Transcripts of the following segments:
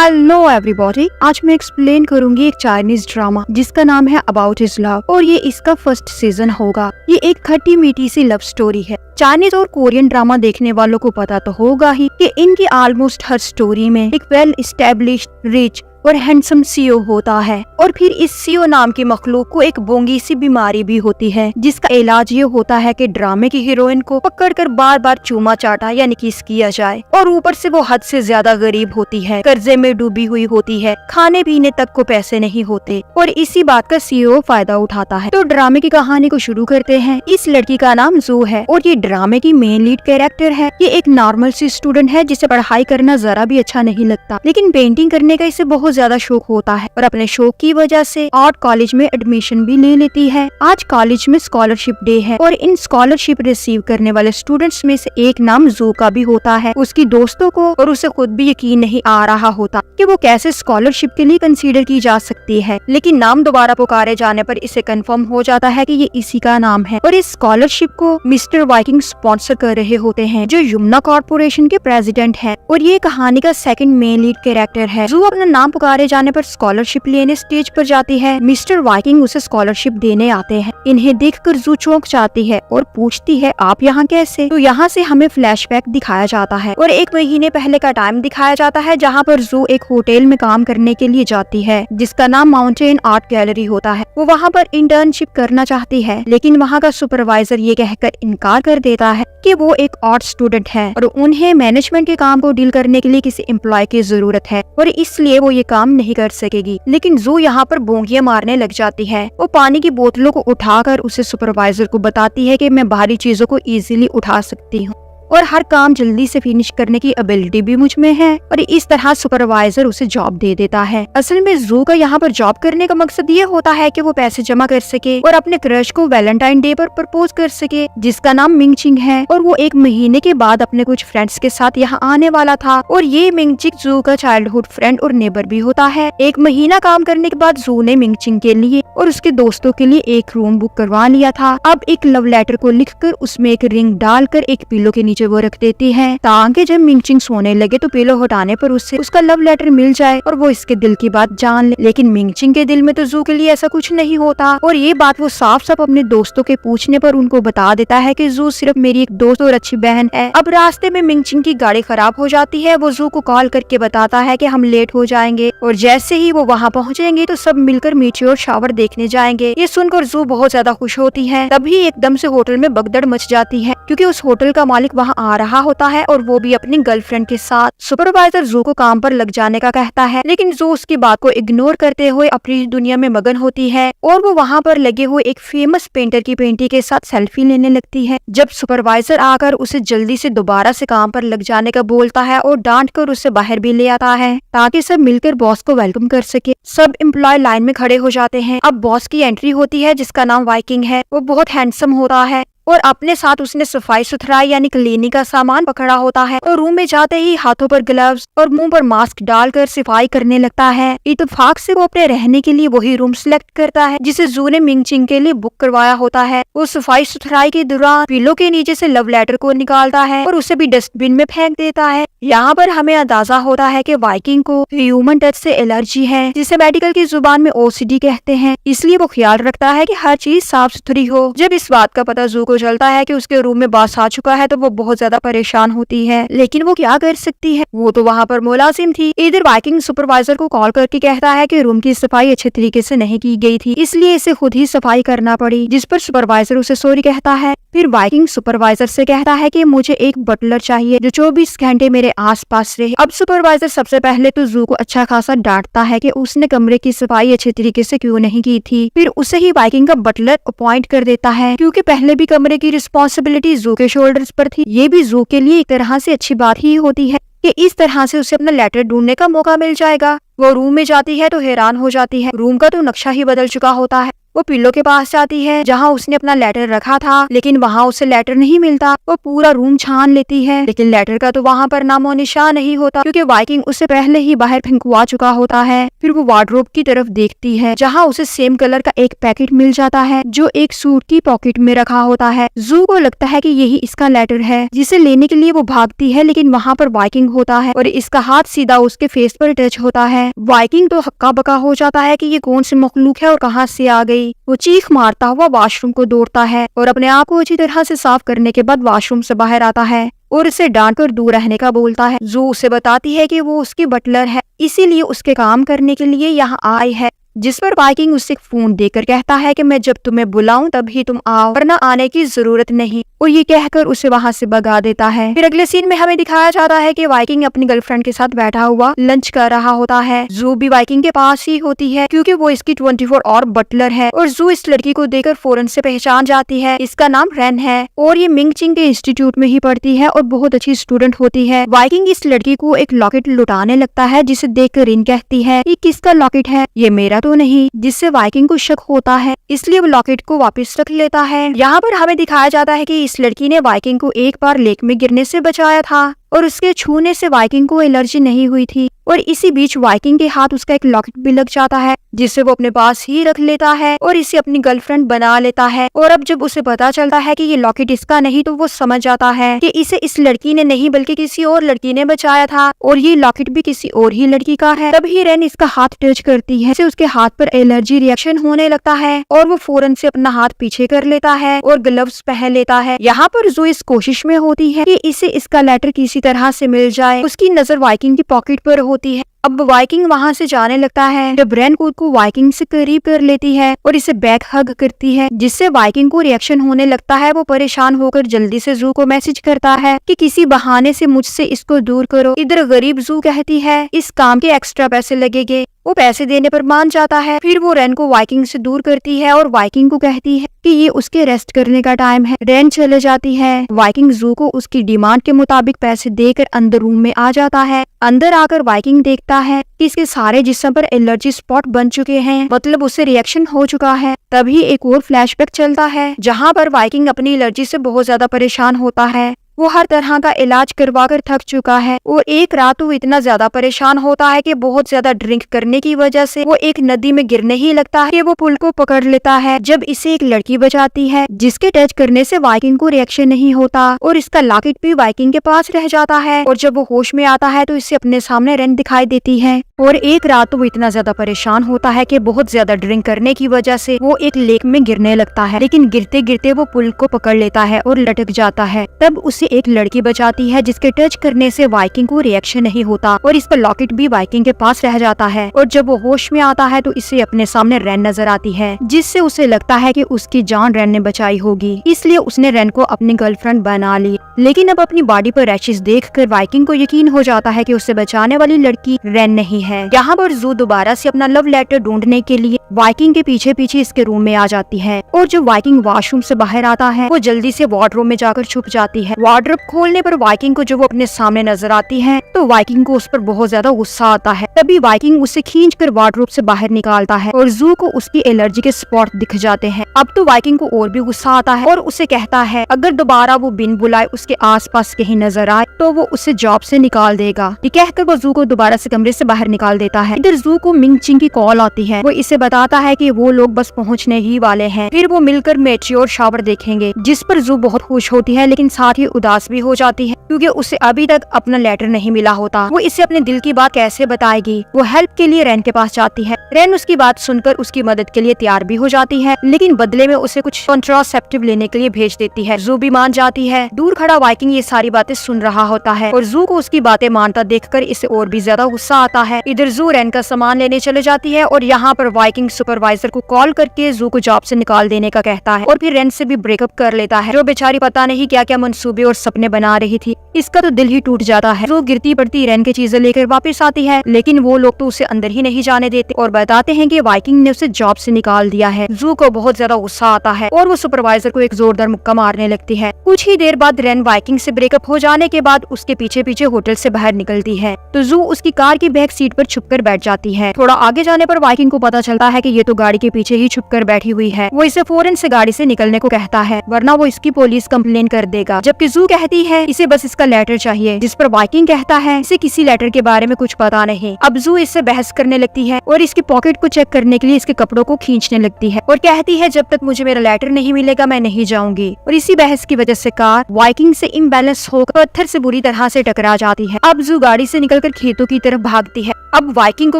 Hello everybody, आज मैं explain करूंगी एक चाइनीज ड्रामा जिसका नाम है अबाउट हिज लव और ये इसका फर्स्ट सीजन होगा। ये एक खट्टी मीठी सी लव स्टोरी है। चाइनीज और कोरियन ड्रामा देखने वालों को पता तो होगा ही कि इनकी ऑलमोस्ट हर स्टोरी में एक वेल एस्टेब्लिश्ड रिच और हैंडसम सीओ होता है और फिर इस सीओ नाम की मखलूक को एक बोंगी सी बीमारी भी होती है जिसका इलाज ये होता है कि ड्रामे की हीरोइन को पकड़कर बार बार चूमा चाटा यानी किस किया जाए। और ऊपर से वो हद से ज्यादा गरीब होती है, कर्जे में डूबी हुई होती है, खाने पीने तक को पैसे नहीं होते और इसी बात का सीओ फायदा उठाता है। तो ड्रामे की कहानी को शुरू करते हैं। इस लड़की का नाम जू है और ये ड्रामे की मेन लीड कैरेक्टर है। ये एक नॉर्मल सी स्टूडेंट है जिसे पढ़ाई करना जरा भी अच्छा नहीं लगता, लेकिन पेंटिंग करने का इसे बहुत ज्यादा शौक होता है और अपने शौक की वजह से आर्ट कॉलेज में एडमिशन भी ले लेती है। आज कॉलेज में स्कॉलरशिप डे है और इन स्कॉलरशिप रिसीव करने वाले स्टूडेंट्स में से एक नाम जू का भी होता है। उसकी दोस्तों को और उसे खुद भी यकीन नहीं आ रहा होता कि वो कैसे स्कॉलरशिप के लिए कंसीडर की जा सकती है, लेकिन नाम दोबारा पुकारे जाने पर इसे कंफर्म हो जाता है कि ये इसी का नाम है और इस स्कॉलरशिप को मिस्टर वाइकिंग स्पॉन्सर कर रहे होते हैं जो यमुना कॉर्पोरेशन के प्रेसिडेंट है और ये कहानी का सेकंड मेन लीड कैरेक्टर है। जू अपना नाम पुकारे जाने पर स्कॉलरशिप लेने स्टेज पर जाती है। मिस्टर वाइकिंग उसे स्कॉलरशिप देने आते हैं। इन्हें देखकर जू चौंक जाती है और पूछती है आप यहाँ कैसे। तो यहाँ से हमें फ्लैशबैक दिखाया जाता है और 1 महीने पहले का टाइम दिखाया जाता है जहाँ पर जू एक होटल में काम करने के लिए जाती है जिसका नाम माउंटेन आर्ट गैलरी होता है। वो वहाँ पर इंटर्नशिप करना चाहती है लेकिन वहाँ का सुपरवाइजर ये कहकर इनकार कर देता है कि वो एक आर्ट स्टूडेंट है और उन्हें मैनेजमेंट के काम को डील करने के लिए किसी एम्प्लॉय की जरूरत है और इसलिए वो ये काम नहीं कर सकेगी। लेकिन जू यहाँ पर बोंगियां मारने लग जाती है। वो पानी की बोतलों को उठाकर उसे सुपरवाइजर को बताती है कि मैं भारी चीजों को इजीली उठा सकती हूँ और हर काम जल्दी से फिनिश करने की एबिलिटी भी मुझ में है और इस तरह सुपरवाइजर उसे जॉब दे देता है। असल में जू का यहाँ पर जॉब करने का मकसद ये होता है कि वो पैसे जमा कर सके और अपने क्रश को वैलेंटाइन डे पर प्रपोज कर सके जिसका नाम मिंगचिंग है और वो 1 महीने के बाद अपने कुछ फ्रेंड्स के साथ यहाँ आने वाला था और ये मिंगचिंग जू का चाइल्डहुड फ्रेंड और नेबर भी होता है। 1 महीना काम करने के बाद जू ने मिंगचिंग के लिए और उसके दोस्तों के लिए एक रूम बुक करवा लिया था। अब एक लव लेटर को लिखकर उसमें एक रिंग डालकर एक पिलो के नीचे वो रख देती है ताकि जब मिंगचिंग सोने लगे तो पिलो हटाने पर उससे उसका लव लेटर मिल जाए और वो इसके दिल की बात जान ले। लेकिन मिंगचिंग के दिल में तो जू के लिए ऐसा कुछ नहीं होता और ये बात वो साफ साफ अपने दोस्तों के पूछने पर उनको बता देता है कि जू सिर्फ मेरी एक दोस्त और अच्छी बहन है। अब रास्ते में मिंगचिंग की गाड़ी खराब हो जाती है। वो जू को कॉल करके बताता है कि हम लेट हो जाएंगे और जैसे ही वो वहाँ पहुँचेंगे तो सब मिलकर मीटियोर शावर देखने जाएंगे। ये सुनकर जू बहुत ज्यादा खुश होती है। तभी एकदम से होटल में भगदड़ मच जाती है क्योंकि उस होटल का मालिक वहाँ आ रहा होता है और वो भी अपनी गर्लफ्रेंड के साथ। सुपरवाइजर जू को काम पर लग जाने का कहता है लेकिन जू उसकी बात को इग्नोर करते हुए अपनी दुनिया में मगन होती है और वो वहाँ पर लगे हुए एक फेमस पेंटर की पेंटिंग के साथ सेल्फी लेने लगती है। जब सुपरवाइजर आकर उसे जल्दी से दोबारा से काम पर लग जाने का बोलता है और डांट कर उसे बाहर भी ले आता है ताकि सब मिलकर बॉस को वेलकम कर सके। सब एम्प्लॉय लाइन में खड़े हो जाते हैं। अब बॉस की एंट्री होती है जिसका नाम वाइकिंग है। वो बहुत हैंडसम होता है और अपने साथ उसने सफाई सुथराई यानी क्लीनिंग का सामान पकड़ा होता है और रूम में जाते ही हाथों पर ग्लव्स और मुंह पर मास्क डालकर सफाई करने लगता है। इत्तेफाक से वो अपने रहने के लिए वही रूम सिलेक्ट करता है जिसे जू ने मिंगचिंग के लिए बुक करवाया होता है। वो सफाई सुथराई के दौरान पिलो के नीचे से लव लेटर को निकालता है और उसे भी डस्टबिन में फेंक देता है। यहाँ पर हमें अंदाजा होता है कि वाइकिंग को ह्यूमन टच से एलर्जी है जिसे मेडिकल की जुबान में ओसीडी कहते हैं, इसलिए वो ख्याल रखता है कि हर चीज साफ सुथरी हो। जब इस बात का पता जू को चलता है कि उसके रूम में बास आ चुका है तो वो बहुत ज्यादा परेशान होती है, लेकिन वो क्या कर सकती है, वो तो वहाँ पर मुलाजिम थी। इधर वाइकिंग सुपरवाइजर को कॉल करके कहता है कि रूम की सफाई अच्छे तरीके से नहीं की गई थी इसलिए इसे खुद ही सफाई करना पड़ी, जिस पर सुपरवाइजर उसे सॉरी कहता है। फिर वाइकिंग सुपरवाइजर से कहता है कि मुझे एक बटलर चाहिए जो 24 घंटे मेरे आसपास रहे। अब सुपरवाइजर सबसे पहले तो जू को अच्छा खासा डांटता है कि उसने कमरे की सफाई अच्छे तरीके से क्यों नहीं की थी। फिर उसे ही वाइकिंग का बटलर अपॉइंट कर देता है क्योंकि पहले भी कमरे की रिस्पॉन्सिबिलिटी जू के शोल्डर्स पर थी। ये भी जू के लिए एक तरह से अच्छी बात ही होती है कि इस तरह से उसे अपना लेटर ढूंढने का मौका मिल जाएगा। वो रूम में जाती है तो हैरान हो जाती है, रूम का तो नक्शा ही बदल चुका होता है। वो पिल्लो के पास जाती है जहाँ उसने अपना लेटर रखा था, लेकिन वहाँ उसे लेटर नहीं मिलता। वो पूरा रूम छान लेती है, लेकिन लेटर का तो वहाँ पर नामो निशान नहीं होता, क्योंकि वाइकिंग उसे पहले ही बाहर फेंकवा चुका होता है। फिर वो वार्डरोब की तरफ देखती है जहाँ उसे सेम कलर का एक पैकेट मिल जाता है जो एक सूट की पॉकेट में रखा होता है। जू को लगता है कि यही इसका लेटर है, जिसे लेने के लिए वो भागती है, लेकिन वहाँ पर वाइकिंग होता है और इसका हाथ सीधा उसके फेस पर टच होता है। वाइकिंग तो हक्का बका हो जाता है कि ये कौन सी मखलूक है और कहाँ से आ गई। वो चीख मारता हुआ वॉशरूम को दौड़ता है और अपने आप को अच्छी तरह से साफ करने के बाद वॉशरूम से बाहर आता है और उसे डांट कर दूर रहने का बोलता है। जू उसे बताती है कि वो उसकी बटलर है, इसीलिए उसके काम करने के लिए यहाँ आई है, जिस पर वाइकिंग उसे फोन देकर कहता है कि मैं जब तुम्हें बुलाऊं तभी तुम आओ, वरना आने की जरूरत नहीं, और ये कहकर उसे वहाँ से भगा देता है। फिर अगले सीन में हमें दिखाया जाता है कि वाइकिंग अपनी गर्लफ्रेंड के साथ बैठा हुआ लंच कर रहा होता है। जू भी वाइकिंग के पास ही होती है क्योंकि वो इसकी 24 आवर बटलर है, और जू इस लड़की को देखकर फौरन से पहचान जाती है। इसका नाम रेन है और ये मिंगचिंग के इंस्टीट्यूट में ही पढ़ती है और बहुत अच्छी स्टूडेंट होती है। वाइकिंग इस लड़की को एक लॉकेट लुटाने लगता है, जिसे देखकर रिन कहती है ये किसका लॉकेट है, ये मेरा तो नहीं, जिससे वाइकिंग को शक होता है, इसलिए वो लॉकेट को वापस रख लेता है। यहाँ पर हमें दिखाया जाता है कि इस लड़की ने वाइकिंग को एक बार लेक में गिरने से बचाया था और उसके छूने से वाइकिंग को एलर्जी नहीं हुई थी, और इसी बीच वाइकिंग के हाथ उसका एक लॉकेट भी लग जाता है, जिसे वो अपने पास ही रख लेता है और इसे अपनी गर्लफ्रेंड बना लेता है। और अब जब उसे पता चलता है कि ये लॉकेट इसका नहीं, तो वो समझ जाता है कि इसे इस लड़की ने नहीं बल्कि किसी और लड़की ने बचाया था और ये लॉकेट भी किसी और ही लड़की का है। तभी रेन इसका हाथ टच करती है, उसके हाथ पर एलर्जी रिएक्शन होने लगता है और वो फौरन से अपना हाथ पीछे कर लेता है और ग्लव्स पहन लेता है। यहाँ पर जो इस कोशिश में होती है कि इसे इसका लेटर किसी तरह से मिल जाए। उसकी नजर वाइकिंग की पॉकेट पर होती है। अब वाइकिंग वहाँ से जाने लगता है जब रेन खुद को वाइकिंग से करीब कर लेती है और इसे बैक हग करती है, जिससे वाइकिंग को रिएक्शन होने लगता है। वो परेशान होकर जल्दी से जू को मैसेज करता है कि किसी बहाने से मुझसे इसको दूर करो। इधर गरीब जू कहती है इस काम के एक्स्ट्रा पैसे लगेंगे। वो पैसे देने पर मान जाता है। फिर वो रेन को वाइकिंग से दूर करती है और वाइकिंग को कहती है कि ये उसके रेस्ट करने का टाइम है। रेन चले जाती है। वाइकिंग जू को उसकी डिमांड के मुताबिक पैसे देकर अंदर रूम में आ जाता है। अंदर आकर वाइकिंग देखता है कि इसके सारे जिस्म पर एलर्जी स्पॉट बन चुके हैं, मतलब उसे रिएक्शन हो चुका है। तभी एक और फ्लैशबैक चलता है जहाँ पर वाइकिंग अपनी एलर्जी से बहुत ज्यादा परेशान होता है। वो हर तरह का इलाज करवा कर थक चुका है और एक रात वो इतना ज्यादा परेशान होता है कि बहुत ज्यादा ड्रिंक करने की वजह से वो एक नदी में गिरने ही लगता है कि वो पुल को पकड़ लेता है। जब इसे एक लड़की बचाती है जिसके टच करने से वाइकिंग को रिएक्शन नहीं होता और इसका लॉकेट भी वाइकिंग के पास रह जाता है। और जब वो होश में आता है तो इसे अपने सामने रेन दिखाई देती है। और एक रात वो इतना ज्यादा परेशान होता है कि बहुत ज्यादा ड्रिंक करने की वजह से वो एक लेक में गिरने लगता है, लेकिन गिरते गिरते वो पुल को पकड़ लेता है और लटक जाता है। तब उसे एक लड़की बचाती है जिसके टच करने से वाइकिंग को रिएक्शन नहीं होता और इसका लॉकेट भी वाइकिंग के पास रह जाता है। और जब वो होश में आता है तो इसे अपने सामने रेन नजर आती है, जिससे उसे लगता है कि उसकी जान रेन ने बचाई होगी, इसलिए उसने रेन को अपनी गर्लफ्रेंड बना ली। लेकिन अब अपनी बॉडी पर रैशेस देखकर वाइकिंग को यकीन हो जाता है कि उसे बचाने वाली लड़की रेन नहीं है। यहाँ पर जू दोबारा से अपना लव लेटर ढूंढने के लिए वाइकिंग के पीछे पीछे इसके रूम में आ जाती है। और जब वाइकिंग वॉशरूम से बाहर आता है वो जल्दी से वार्डरोब में जाकर छुप जाती है। वार्डरोब खोलने पर वाइकिंग को जब वो अपने सामने नजर आती है तो वाइकिंग को उस पर बहुत ज्यादा गुस्सा आता है। तभी वाइकिंग उसे खींचकर वार्डरोब से बाहर निकालता है और जू को उसकी एलर्जी के स्पॉट दिख जाते हैं। अब तो वाइकिंग को और भी गुस्सा आता है और उसे कहता है अगर दोबारा वो बिन बुलाए उसके आसपास कहीं नजर आए तो वो उसे जॉब से निकाल देगा। ये कहकर वो जू को दोबारा से कमरे से बाहर निकाल देता है। इधर जू को मिंगचिंग की कॉल आती है। वो इसे बताता है कि वो लोग बस पहुंचने ही वाले हैं। फिर वो मिलकर मेट्योर शावर देखेंगे, जिस पर जू बहुत खुश होती है लेकिन साथ ही उदास भी हो जाती है क्योंकि उसे अभी तक अपना लेटर नहीं मिला होता। वो इसे अपने दिल की बात कैसे बताएगी। वो हेल्प के लिए रेन के पास जाती है। रेन उसकी बात सुनकर उसकी मदद के लिए तैयार भी हो जाती है, लेकिन बदले में उसे कुछ कॉन्ट्रासेप्टिव लेने के लिए भेज देती है। जू भी मान जाती है। दूर खड़ा वाइकिंग ये सारी बातें सुन रहा होता है और जू को उसकी बातें मानता देखकर इसे और भी ज्यादा गुस्सा आता है। इधर जू रेन का सामान लेने चले जाती है और यहाँ पर वाइकिंग सुपरवाइजर को कॉल करके जू को जॉब से निकाल देने का कहता है और फिर रेन से भी ब्रेकअप कर लेता है। जो बेचारी पता नहीं क्या क्या मंसूबे और सपने बना रही थी। इसका तो दिल ही टूट जाता है। जू गिरती पड़ती रेन की चीजें लेकर वापस आती है, लेकिन वो लोग तो उसे अंदर ही नहीं जाने देते और बताते हैं कि वाइकिंग ने उसे जॉब से निकाल दिया है। जू को बहुत ज्यादा गुस्सा आता है और वो सुपरवाइजर को एक जोरदार मुक्का मारने लगती है। कुछ ही देर बाद रेन वाइकिंग से ब्रेकअप हो जाने के बाद उसके पीछे पीछे होटल से बाहर निकलती है तो जू उसकी कार की बैक सीट पर छुपकर बैठ जाती है। थोड़ा आगे जाने पर वाइकिंग को पता चलता है कि ये तो गाड़ी के पीछे ही छुपकर बैठी हुई है। वो इसे फौरन से गाड़ी से निकलने को कहता है, वरना वो इसकी पुलिस कंप्लेन कर देगा। जबकि जू कहती है इसे बस इसका लेटर चाहिए, जिस पर वाइकिंग कहता है इसे किसी लेटर के बारे में कुछ पता नहीं। अब जू इससे बहस करने लगती है और इसकी पॉकेट को चेक करने के लिए इसके कपड़ों को खींचने लगती है और कहती है जब तक मुझे मेरा लेटर नहीं मिलेगा मैं नहीं जाऊंगी। और इसी बहस की वजह से कार वाइकिंग से इम्बैलेंस होकर पत्थर से बुरी तरह से टकरा जाती है। अब जू गाड़ी से निकलकर खेतों की तरफ भागती है। अब वाइकिंग को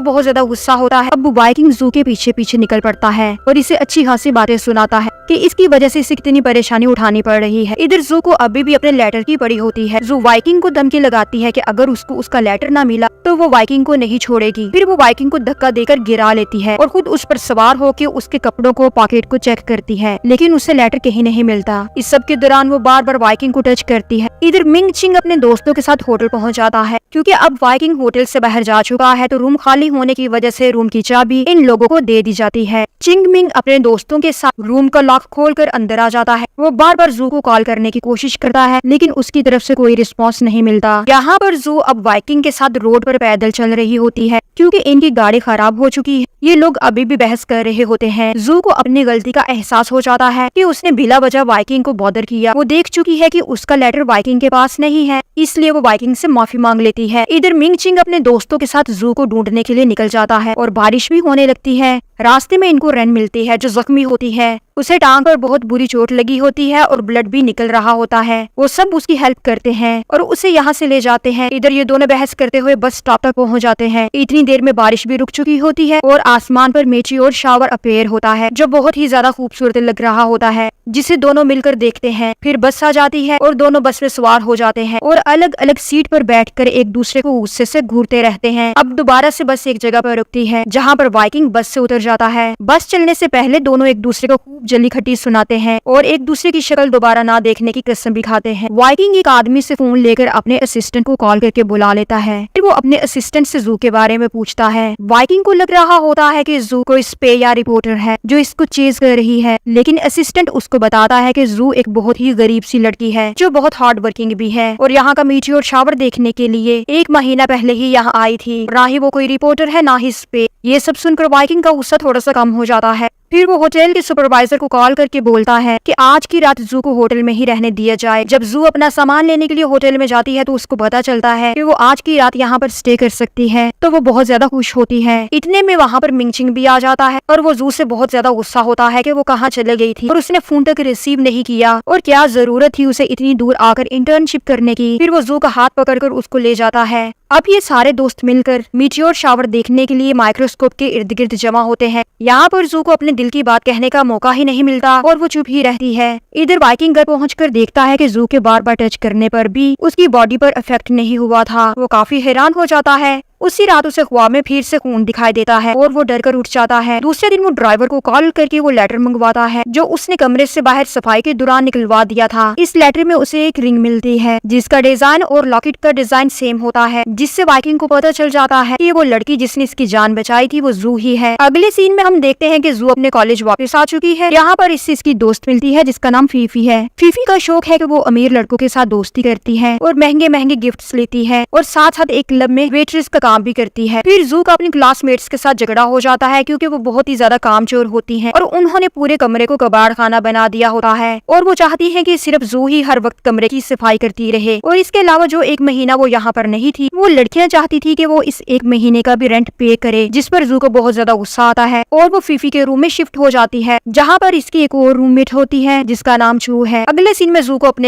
बहुत ज्यादा गुस्सा होता है। अब वाइकिंग जू के पीछे पीछे निकल पड़ता है और इसे अच्छी खासी बातें सुनाता है कि इसकी वजह से इसे कितनी परेशानी उठानी पड़ रही है। इधर जू को अभी भी अपने लेटर की पड़ी होती है। जू वाइकिंग को धमकी लगाती है कि अगर उसको उसका लेटर ना मिला तो वो वाइकिंग को नहीं छोड़ेगी। फिर वो वाइकिंग को धक्का देकर गिरा लेती है और खुद उस पर सवार होकर उसके कपड़ों को पॉकेट को चेक करती है, लेकिन उसे लेटर कहीं नहीं मिलता। इस सब के दौरान वो बार बार वाइकिंग को टच करती है। इधर मिंग चिंग अपने दोस्तों के साथ होटल पहुंच जाता है, क्योंकि अब वाइकिंग होटल से बाहर जा चुका है तो रूम खाली होने की वजह से रूम की चाबी इन लोगों को दे दी जाती है। चिंग मिंग अपने दोस्तों के साथ रूम का लॉक खोलकर अंदर आ जाता है। वो बार बार जू को कॉल करने की कोशिश करता है, लेकिन उसकी तरफ से कोई रिस्पॉन्स नहीं मिलता। यहाँ पर जू अब वाइकिंग के साथ रोड पर पैदल चल रही होती है, क्योंकि इनकी गाड़ी खराब हो चुकी है। ये लोग अभी भी बहस कर रहे होते हैं। जू को अपनी गलती का एहसास हो जाता है कि उसने बिला वजह वाइकिंग को बॉदर किया। वो देख चुकी है कि उसका लेटर वाइकिंग के पास नहीं है, इसलिए वो वाइकिंग से माफी मांग लेती है। इधर मिंग चिंग अपने दोस्तों के साथ जू को ढूंढने के लिए निकल जाता है और बारिश भी होने लगती है। रास्ते में इनको रेन मिलती है जो जख्मी होती है। उसे टांग पर बहुत बुरी चोट लगी होती है और ब्लड भी निकल रहा होता है। वो सब उसकी हेल्प करते हैं और उसे यहाँ से ले जाते हैं। इधर ये दोनों बहस करते हुए बस स्टॉप तक पहुँच जाते हैं। इतनी देर में बारिश भी रुक चुकी होती है और आसमान पर मेचियोर शावर अपेयर होता है, जो बहुत ही ज्यादा खूबसूरत लग रहा होता है, जिसे दोनों मिलकर देखते हैं। फिर बस आ जाती है और दोनों बस में सवार हो जाते हैं और अलग अलग सीट पर बैठकर एक दूसरे को गुस्से से घूरते रहते हैं। अब दोबारा से बस एक जगह पर रुकती है, जहाँ पर वाइकिंग बस से उतर जाता है। बस चलने से पहले दोनों एक दूसरे को खूब जली खट्टी सुनाते हैं और एक दूसरे की शक्ल दोबारा ना देखने की कसम भी खाते हैं। वाइकिंग एक आदमी से फोन लेकर अपने असिस्टेंट को कॉल करके बुला लेता है। फिर वो अपने असिस्टेंट से जू के बारे में पूछता है। वाइकिंग को लग रहा होता है कि जू कोई स्पे या रिपोर्टर है जो इसको चेज कर रही है, लेकिन असिस्टेंट उसको बताता है कि जू एक बहुत ही गरीब सी लड़की है जो बहुत हार्ड वर्किंग भी है और यहाँ का मीटियोर शावर देखने के लिए 1 महीना पहले ही यहाँ आई थी। ना ही वो कोई रिपोर्टर है ना ही स्पे। ये सब सुनकर वाइकिंग का गुस्सा थोड़ा सा कम हो जाता है। फिर वो होटल के सुपरवाइजर को कॉल करके बोलता है कि आज की रात जू को होटल में ही रहने दिया जाए। जब जू अपना सामान लेने के लिए होटल में जाती है तो उसको पता चलता है कि वो आज की रात यहाँ पर स्टे कर सकती है, तो वो बहुत ज्यादा खुश होती है। इतने में वहाँ पर मिंग चिंग भी आ जाता है और वो जू से बहुत ज्यादा गुस्सा होता है कि वो कहाँ चले गई थी और उसने फोन तक रिसीव नहीं किया और क्या जरूरत थी उसे इतनी दूर आकर इंटर्नशिप करने की। फिर वो जू का हाथ पकड़कर उसको ले जाता है। अब ये सारे दोस्त मिलकर मीटियोर शावर देखने के लिए माइक्रोस्कोप के इर्द गिर्द जमा होते हैं। यहाँ पर जू को अपने दिल की बात कहने का मौका ही नहीं मिलता और वो चुप ही रहती है। इधर वाइकिंग घर पहुंचकर देखता है कि जू के बार बार टच करने पर भी उसकी बॉडी पर इफेक्ट नहीं हुआ था। वो काफी हैरान हो जाता है। उसी रात उसे ख्वाब में फिर से खून दिखाई देता है और वो डर कर उठ जाता है। दूसरे दिन वो ड्राइवर को कॉल करके वो लेटर मंगवाता है जो उसने कमरे से बाहर सफाई के दौरान निकलवा दिया था। इस लेटर में उसे एक रिंग मिलती है जिसका डिजाइन और लॉकेट का डिजाइन सेम होता है, जिससे वाइकिंग को पता चल जाता है कि वो लड़की जिसने इसकी जान बचाई थी वो जू ही है। अगले सीन में हम देखते हैं कि जू अपने कॉलेज वापस आ चुकी है। यहाँ पर इससे इसकी दोस्त मिलती है जिसका नाम फीफी है। फीफी का शौक है कि वो अमीर लड़कों के साथ दोस्ती करती है और महंगे महंगे गिफ्ट्स लेती है और साथ साथ एक क्लब में वेट्रेस का काम भी करती है। फिर जू का अपने क्लासमेट्स के साथ झगड़ा हो जाता है क्योंकि वो बहुत ही ज्यादा कामचोर होती हैं और उन्होंने पूरे कमरे को कबाड़ खाना बना दिया होता है और वो चाहती है कि सिर्फ जू ही हर वक्त कमरे की सफाई करती रहे। और इसके अलावा जो 1 महीना वो यहाँ पर नहीं थी, वो लड़कियां चाहती थी कि वो इस 1 महीने का भी रेंट पे करे, जिस पर जू को बहुत ज्यादा गुस्सा आता है और वो फीफी के रूम में शिफ्ट हो जाती है, जहाँ पर इसकी एक और रूममेट होती है जिसका नाम चू है। अगले सीन में जू को अपने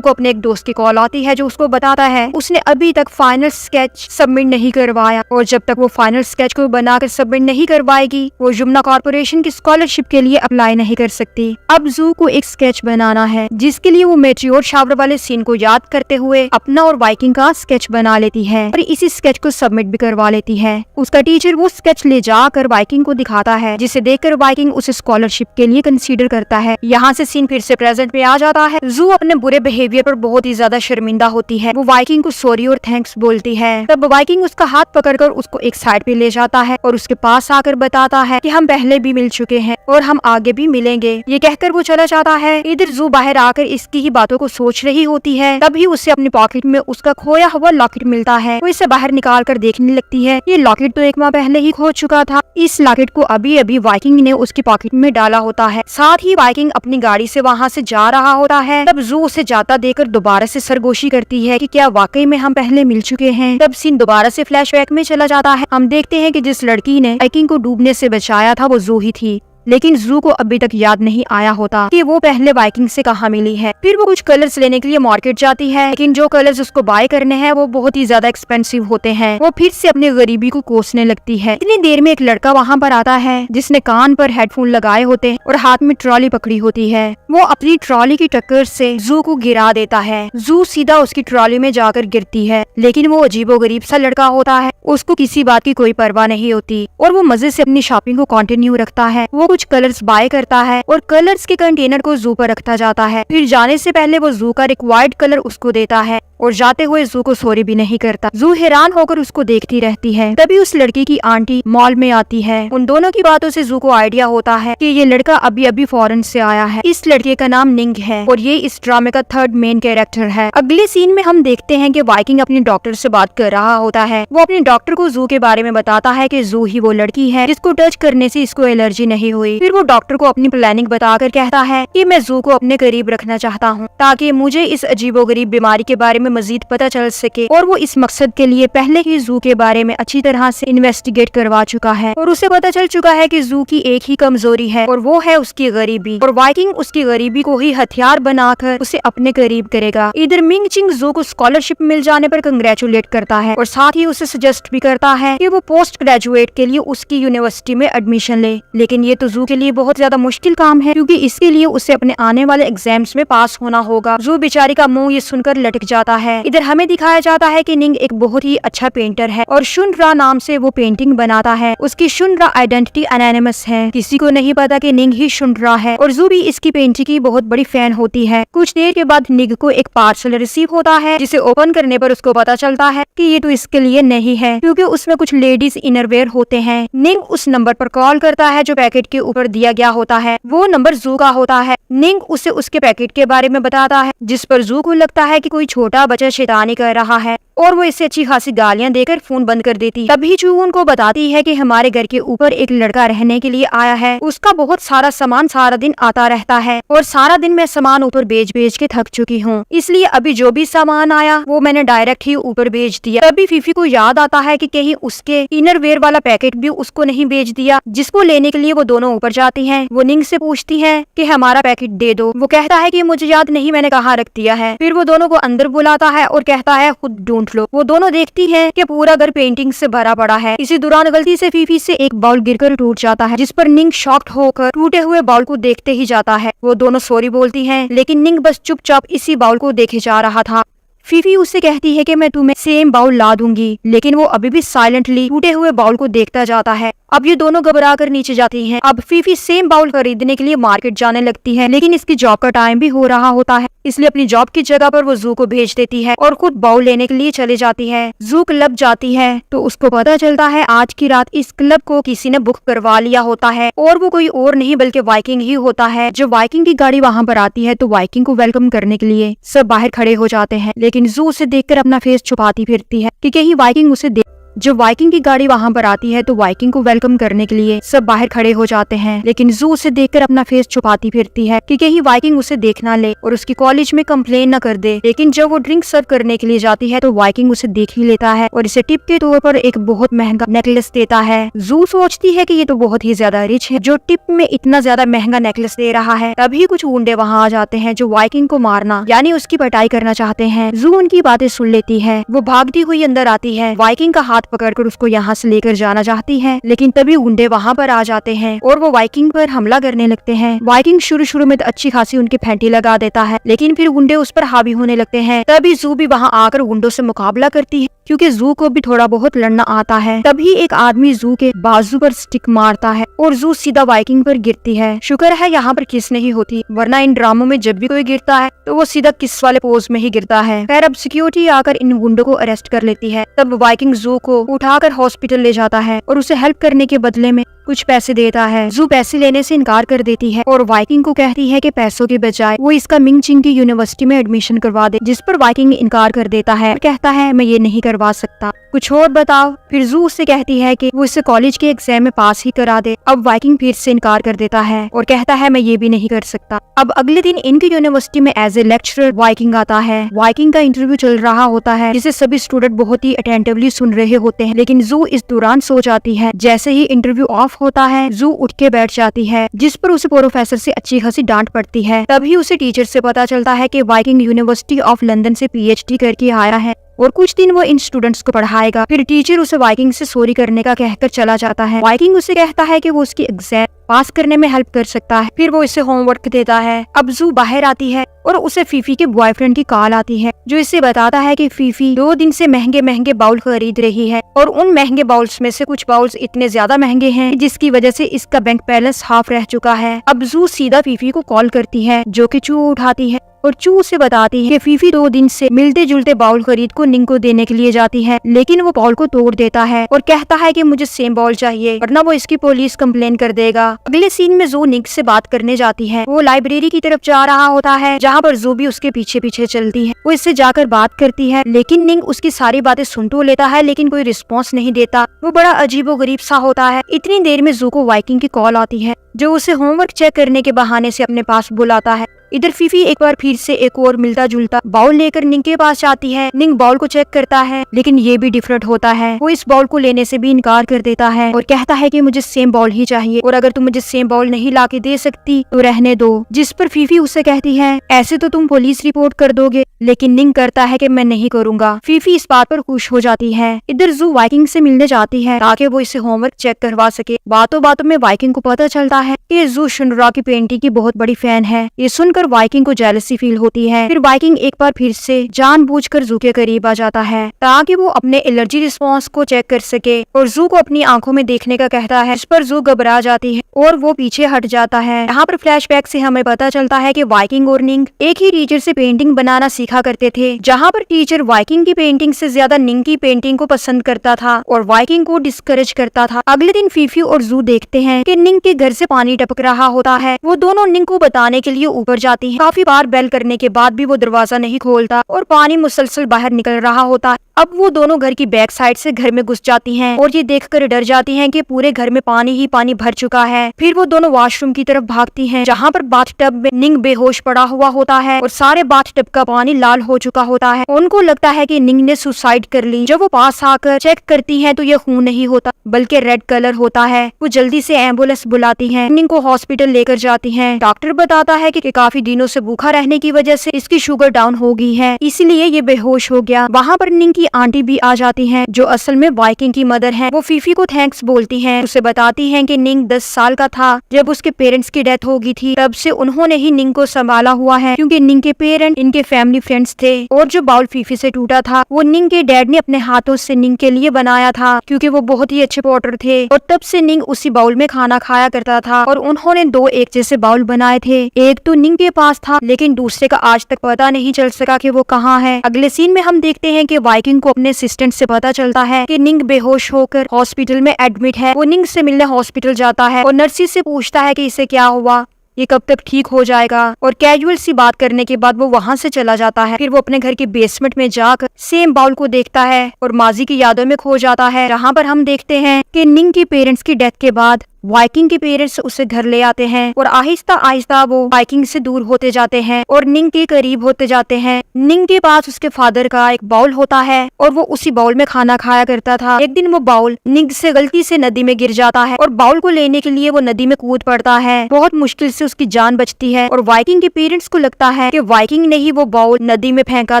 एक दोस्त की कॉल आती है जो उसको बताता है उसने अभी तक फाइनल स्केच सबमिट नहीं करवाया, और जब तक वो फाइनल स्केच को बनाकर सबमिट नहीं करवाएगी वो यमुना कॉर्पोरेशन की स्कॉलरशिप के लिए अप्लाई नहीं कर सकती। अब जू को एक स्केच बनाना है, जिसके लिए वो मेट्योर शावर वाले सीन को याद करते हुए अपना और वाइकिंग का स्केच बना लेती है और इसी स्केच को सबमिट भी करवा लेती है। उसका टीचर वो स्केच ले जाकर वाइकिंग को दिखाता है, जिसे देखकर वाइकिंग उसे स्कॉलरशिप के लिए कंसीडर करता है। यहाँ से सीन फिर से प्रेजेंट में आ जाता है। जू अपने बुरे बिहेवियर पर बहुत ही ज्यादा शर्मिंदा होती है। वो वाइकिंग को सॉरी और थैंक्स बोलती है। तब वाइकिंग उसका हाथ पकड़कर उसको एक साइड पे ले जाता है और उसके पास आकर बताता है कि हम पहले भी मिल चुके हैं और हम आगे भी मिलेंगे। ये कहकर वो चला जाता है। इधर जू बाहर आकर इसकी ही बातों को सोच रही होती है, तभी उसे अपनी पॉकेट में उसका खोया हुआ लॉकेट मिलता है। वो इसे बाहर निकाल कर देखने लगती है। ये लॉकेट तो एक माह पहले ही खो चुका था। इस लॉकेट को अभी अभी वाइकिंग ने उसकी पॉकेट में डाला होता है। साथ ही वाइकिंग अपनी गाड़ी से वहाँ से जा रहा होता है। तब जू उसे जाता देखकर दोबारा से सरगोशी करती है कि क्या वाकई में हम पहले मिल चुके हैं। तब सीन दोबारा से फ्लैशबैक में चला जाता है। हम देखते हैं कि जिस लड़की ने वाइकिंग को डूबने से बचाया था वो जू ही थी, लेकिन जू को अभी तक याद नहीं आया होता कि वो पहले वाइकिंग से कहाँ मिली है। फिर वो कुछ कलर्स लेने के लिए मार्केट जाती है, लेकिन जो कलर्स उसको बाय करने हैं वो बहुत ही ज्यादा एक्सपेंसिव होते हैं। वो फिर से अपनी गरीबी को कोसने लगती है। इतनी देर में एक लड़का वहाँ पर आता है, जिसने कान पर हेडफोन लगाए होते हैं और हाथ में ट्रॉली पकड़ी होती है। वो अपनी ट्रॉली की टक्कर से जू को गिरा देता है। जू सीधा उसकी ट्रॉली में जाकर गिरती है, लेकिन वो अजीबोगरीब सा लड़का होता है। उसको किसी बात की कोई परवाह नहीं होती और वो मजे से अपनी शॉपिंग को कंटिन्यू रखता है। वो कुछ कलर्स बाय करता है और कलर्स के कंटेनर को जू पर रखता जाता है। फिर जाने से पहले वो जू का रिक्वायर्ड कलर उसको देता है और जाते हुए जू को सॉरी भी नहीं करता। जू हैरान होकर उसको देखती रहती है। तभी उस लड़की की आंटी मॉल में आती है। उन दोनों की बातों से जू को आइडिया होता है कि ये लड़का अभी अभी फॉरेन से आया है। इस लड़के का नाम निंग है और ये इस ड्रामे का थर्ड मेन कैरेक्टर है। अगले सीन में हम देखते हैं कि वाइकिंग अपने डॉक्टर से बात कर रहा होता है। वो अपने डॉक्टर को जू के बारे में बताता है कि जू ही वो लड़की है जिसको टच करने से इसको एलर्जी नहीं हुई। फिर वो डॉक्टर को अपनी प्लानिंग बताकर कहता है कि मैं जू को अपने करीब रखना चाहता हूँ ताकि मुझे इस अजीबोगरीब बीमारी के बारे में मजीद पता चल सके, और वो इस मकसद के लिए पहले ही जू के बारे में अच्छी तरह से इन्वेस्टिगेट करवा चुका है और उसे पता चल चुका है कि जू की एक ही कमजोरी है और वो है उसकी गरीबी, और वाइकिंग उसकी गरीबी को ही हथियार बनाकर उसे अपने करीब करेगा। इधर मिंग चिंग जू को स्कॉलरशिप मिल जाने पर कंग्रेचुलेट करता है और साथ ही उसे सजेस्ट भी करता है कि वो पोस्ट ग्रेजुएट के लिए उसकी यूनिवर्सिटी में एडमिशन ले। लेकिन ये तो जू के लिए बहुत ज्यादा मुश्किल काम है, क्योंकि इसके लिए उसे अपने आने वाले एग्जाम्स में पास होना होगा। जू बेचारी का मुंह ये सुनकर लटक जाता है। इधर हमें दिखाया जाता है कि निंग एक बहुत ही अच्छा पेंटर है और शुनरा नाम से वो पेंटिंग बनाता है। उसकी शुनरा आइडेंटिटी एनोनिमस है, किसी को नहीं पता कि निंग ही शुनरा है, और जू भी इसकी पेंटिंग की बहुत बड़ी फैन होती है। कुछ देर के बाद निंग को एक पार्सल रिसीव होता है, जिसे ओपन करने पर उसको पता चलता है कि ये तो इसके लिए नहीं है, क्योंकि उसमें कुछ लेडीज इनरवेयर होते हैं। निंग उस नंबर पर कॉल करता है जो पैकेट के ऊपर दिया गया होता है। वो नंबर जू का होता है। निंग उसे उसके पैकेट के बारे में बताता है, जिस पर जू को लगता है कि कोई छोटा बच्चा शैतानी कर रहा है और वो इसे अच्छी खासी गालियां देकर फोन बंद कर देती है। तभी जू उनको बताती है कि हमारे घर के ऊपर एक लड़का रहने के लिए आया है। उसका बहुत सारा सामान सारा दिन आता रहता है और सारा दिन मैं सामान ऊपर बेच बेच के थक चुकी हूँ, इसलिए अभी जो भी सामान आया वो मैंने डायरेक्ट ही ऊपर बेच दिया। तभी फीफी को याद आता है कि कहीं उसके इनरवेयर वाला पैकेट भी उसको नहीं बेच दिया, जिसको लेने के लिए वो दोनों ऊपर जाती हैं। वो निंग से पूछती है कि हमारा पैकेट दे दो। वो कहता है कि मुझे याद नहीं मैंने कहाँ रख दिया है। फिर वो दोनों को अंदर बुलाता है और कहता है खुद ढूंढ लो। वो दोनों देखती हैं कि पूरा घर पेंटिंग से भरा पड़ा है। इसी दौरान गलती से फीफी से एक बाउल गिरकर टूट जाता है, जिस पर निंग शॉक्ड होकर टूटे हुए बाउल को देखते ही जाता है। वो दोनों सॉरी बोलती हैं, लेकिन निंग बस चुपचाप इसी बाउल को देखे जा रहा था। फीफी उससे कहती है कि मैं तुम्हें सेम बाउल ला दूंगी, लेकिन वो अभी भी साइलेंटली टूटे हुए बाउल को देखता जाता है। अब ये दोनों घबरा कर नीचे जाती हैं। अब फीफी सेम बाउल खरीदने के लिए मार्केट जाने लगती है, लेकिन इसकी जॉब का टाइम भी हो रहा होता है, इसलिए अपनी जॉब की जगह पर वो जू को भेज देती है और खुद बाउल लेने के लिए चले जाती है। जू क्लब जाती है तो उसको पता चलता है आज की रात इस क्लब को किसी ने बुक करवा लिया होता है और वो कोई और नहीं बल्कि वाइकिंग ही होता है। जब वाइकिंग की गाड़ी वहाँ पर आती है तो वाइकिंग को वेलकम करने के लिए सब बाहर खड़े हो जाते हैं, लेकिन जू उसे देखकर अपना फेस छुपाती फिरती है कि कहीं वाइकिंग उसे जब वाइकिंग की गाड़ी वहाँ पर आती है तो वाइकिंग को वेलकम करने के लिए सब बाहर खड़े हो जाते हैं, लेकिन जू उसे देखकर अपना फेस छुपाती फिरती है कि कहीं वाइकिंग उसे देख ना ले और उसकी कॉलेज में कंप्लेन न कर दे। लेकिन जब वो ड्रिंक सर्व करने के लिए जाती है तो वाइकिंग उसे देख ही लेता है और इसे टिप के तौर पर एक बहुत महंगा नेकलेस देता है। जू सोचती है कि ये तो बहुत ही ज्यादा रिच है जो टिप में इतना ज्यादा महंगा नेकलेस दे रहा है। तभी कुछ गुंडे वहाँ आ जाते हैं जो वाइकिंग को मारना यानी उसकी पिटाई करना चाहते हैं। जू उनकी बातें सुन लेती है, वो भागती हुई अंदर आती है, वाइकिंग का हाथ पकड़कर उसको यहाँ से लेकर जाना चाहती है, लेकिन तभी गुंडे वहाँ पर आ जाते हैं और वो वाइकिंग पर हमला करने लगते हैं। वाइकिंग शुरू में तो अच्छी खासी उनकी फेंटी लगा देता है, लेकिन फिर गुंडे उस पर हावी होने लगते हैं। तभी जू भी वहाँ आकर गुंडों से मुकाबला करती है क्योंकि जू को भी थोड़ा बहुत लड़ना आता है। तभी एक आदमी जू के बाजू पर स्टिक मारता है और जू सीधा वाइकिंग पर गिरती है। शुक्र है यहाँ पर किस नहीं होती, वरना इन ड्रामों में जब भी कोई गिरता है तो वो सीधा किस वाले पोज में ही गिरता है। खैर अब सिक्योरिटी आकर इन गुंडों को अरेस्ट कर लेती है। तब वाइकिंग जू को उठाकर हॉस्पिटल ले जाता है और उसे हेल्प करने के बदले में कुछ पैसे देता है। जू पैसे लेने से इनकार कर देती है और वाइकिंग को कहती है कि पैसों के बजाय वो इसका मिंग चिंग की यूनिवर्सिटी में एडमिशन करवा दे, जिस पर वाइकिंग इनकार कर देता है, कहता है मैं ये नहीं करवा सकता, कुछ और बताओ। फिर जू उससे कहती है कि वो इसे कॉलेज के एग्जाम में पास ही करा दे। अब वाइकिंग फिर से इनकार कर देता है और कहता है मैं ये भी नहीं कर सकता। अब अगले दिन इनकी यूनिवर्सिटी में एज ए लेक्चरर वाइकिंग आता है। वाइकिंग का इंटरव्यू चल रहा होता है जिसे सभी स्टूडेंट बहुत ही अटेंटिवली सुन रहे होते हैं, लेकिन जू इस दौरान सो जाती है। जैसे ही इंटरव्यू ऑफ होता है जू उठ के बैठ जाती है, जिस पर उसे प्रोफेसर से अच्छी खासी डांट पड़ती है। तभी उसे टीचर से पता चलता है कि वाइकिंग यूनिवर्सिटी ऑफ लंदन से PhD करके आया है और कुछ दिन वो इन स्टूडेंट्स को पढ़ाएगा। फिर टीचर उसे वाइकिंग से सॉरी करने का कहकर चला जाता है। वाइकिंग उसे कहता है कि वो उसकी एग्जाम पास करने में हेल्प कर सकता है, फिर वो इसे होमवर्क देता है। अब जू बाहर आती है और उसे फीफी के बॉयफ्रेंड की कॉल आती है जो इसे बताता है कि फीफी 2 दिन से महंगे महंगे बाउल खरीद रही है और उन महंगे बाउल्स में से कुछ बाउल्स इतने ज्यादा महंगे हैं जिसकी वजह से इसका बैंक बैलेंस हाफ रह चुका है। अब जू सीधा फीफी को कॉल करती है जो कि चू उठाती है और चू उसे बताती है कि फीफी 2 दिन से मिलते जुलते बाउल खरीद को निंग को देने के लिए जाती है, लेकिन वो बाउल को तोड़ देता है और कहता है कि मुझे सेम बाउल चाहिए वरना वो इसकी पुलिस कंप्लेन कर देगा। अगले सीन में जू निंग से बात करने जाती है। वो लाइब्रेरी की तरफ जा रहा होता है जहाँ पर जू भी उसके पीछे पीछे चलती है। वो इससे जाकर बात करती है, लेकिन निंग उसकी सारी बातें सुन तो लेता है लेकिन कोई रिस्पॉन्स नहीं देता। वो बड़ा अजीबोगरीब सा होता है। इतनी देर में जू को वाइकिंग की कॉल आती है जो उसे होमवर्क चेक करने के बहाने से अपने पास बुलाता है। इधर फीफी एक बार फिर से एक और मिलता जुलता बाउल लेकर निंग के पास आती है। निंग बाउल को चेक करता है लेकिन ये भी डिफरेंट होता है। वो इस बाउल को लेने से भी इनकार कर देता है और कहता है कि मुझे सेम बाउल ही चाहिए और अगर तुम मुझे सेम बाउल नहीं ला के दे सकती तो रहने दो। जिस पर फीफी उससे कहती है ऐसे तो तुम पुलिस रिपोर्ट कर दोगे, लेकिन निंग करता है कि मैं नहीं करूंगा। फीफी इस बात पर खुश हो जाती है। इधर जू वाइकिंग से मिलने जाती है ताकि वो इसे होमवर्क चेक करवा सके। बातों बातों में वाइकिंग को पता चलता है कि जू शुनरा की पेंटिंग की बहुत बड़ी फैन है। ये सुनकर वाइकिंग को जेलसी फील होती है। फिर वाइकिंग एक बार फिर से जानबूझकर जू के करीब आ जाता है ताकि वो अपने एलर्जी रिस्पॉन्स को चेक कर सके और जू को अपनी आंखों में देखने का कहता है। इस पर जू घबरा जाती है और वो पीछे हट जाता है। यहाँ पर फ्लैशबैक से हमें पता चलता है कि वाइकिंग और निंग एक ही टीचर से पेंटिंग बनाना सीखा करते थे, जहाँ पर टीचर वाइकिंग की पेंटिंग से ज्यादा निंग की पेंटिंग को पसंद करता था और वाइकिंग को डिस्करेज करता था। अगले दिन फीफी और जू देखते हैं कि निंग के घर से पानी टपक रहा होता है। वो दोनों निंग को बताने के लिए ऊपर जाती हैं। काफी बार बेल करने के बाद भी वो दरवाजा नहीं खोलता और पानी मुसलसल बाहर निकल रहा होता है। अब वो दोनों घर की बैक साइड से घर में घुस जाती हैं और ये देखकर डर जाती हैं कि पूरे घर में पानी ही पानी भर चुका है। फिर वो दोनों वॉशरूम की तरफ भागती हैं जहाँ पर बाथटब में निंग बेहोश पड़ा हुआ होता है और सारे बाथटब का पानी लाल हो चुका होता है। उनको लगता है कि निंग ने सुसाइड कर ली। जब वो पास आकर चेक करती हैं तो ये खून नहीं होता बल्कि रेड कलर होता है। वो जल्दी से एम्बुलेंस बुलाती हैं, निंग को हॉस्पिटल लेकर जाती हैं। डॉक्टर बताता है कि काफी दिनों से भूखा रहने की वजह से इसकी शुगर डाउन हो गई है, इसीलिए ये बेहोश हो गया। वहाँ पर निंग की आंटी भी आ जाती हैं जो असल में वाइकिंग की मदर है। वो फीफी को थैंक्स बोलती हैं। उसे बताती हैं कि निंग 10 साल का था जब उसके पेरेंट्स की डेथ हो गई थी, तब से उन्होंने ही निंग को संभाला हुआ है क्योंकि निंग के पेरेंट इनके फैमिली फ्रेंड्स थे। और जो बाउल फीफी से टूटा था वो निंग के डैड ने अपने हाथों से निंग के लिए बनाया था क्योंकि वो बहुत ही अच्छे पॉटर थे और तब से निंग उसी बाउल में खाना खाया करता था। और उन्होंने 2 एक जैसे बाउल बनाए थे, एक तो निंग के पास था लेकिन दूसरे का आज तक पता नहीं चल सका कि वो कहाँ है। अगले सीन में हम देखते हैं कि वाइकिंग को अपने असिस्टेंट से पता चलता है कि निंग बेहोश होकर हॉस्पिटल में एडमिट है। वो निंग से मिलने हॉस्पिटल जाता है और नर्सिस से पूछता है कि इसे क्या हुआ। ये कब तक ठीक हो जाएगा। और कैजुअल सी बात करने के बाद वो वहाँ से चला जाता है। फिर वो अपने घर के बेसमेंट में जाकर सेम बाउल को देखता है और माजी की यादों में खो जाता है। जहाँ पर हम देखते हैं कि निंग के पेरेंट्स की डेथ के बाद वाइकिंग के पेरेंट्स उसे घर ले आते हैं और आहिस्ता आहिस्ता वो वाइकिंग से दूर होते जाते हैं और निंग के करीब होते जाते हैं। निंग के पास उसके फादर का एक बाउल होता है और वो उसी बाउल में खाना खाया करता था। एक दिन वो बाउल निंग से गलती से नदी में गिर जाता है और बाउल को लेने के लिए वो नदी में कूद पड़ता है। बहुत मुश्किल से उसकी जान बचती है और वाइकिंग के पेरेंट्स को लगता है कि वाइकिंग ने ही वो बाउल नदी में फेंका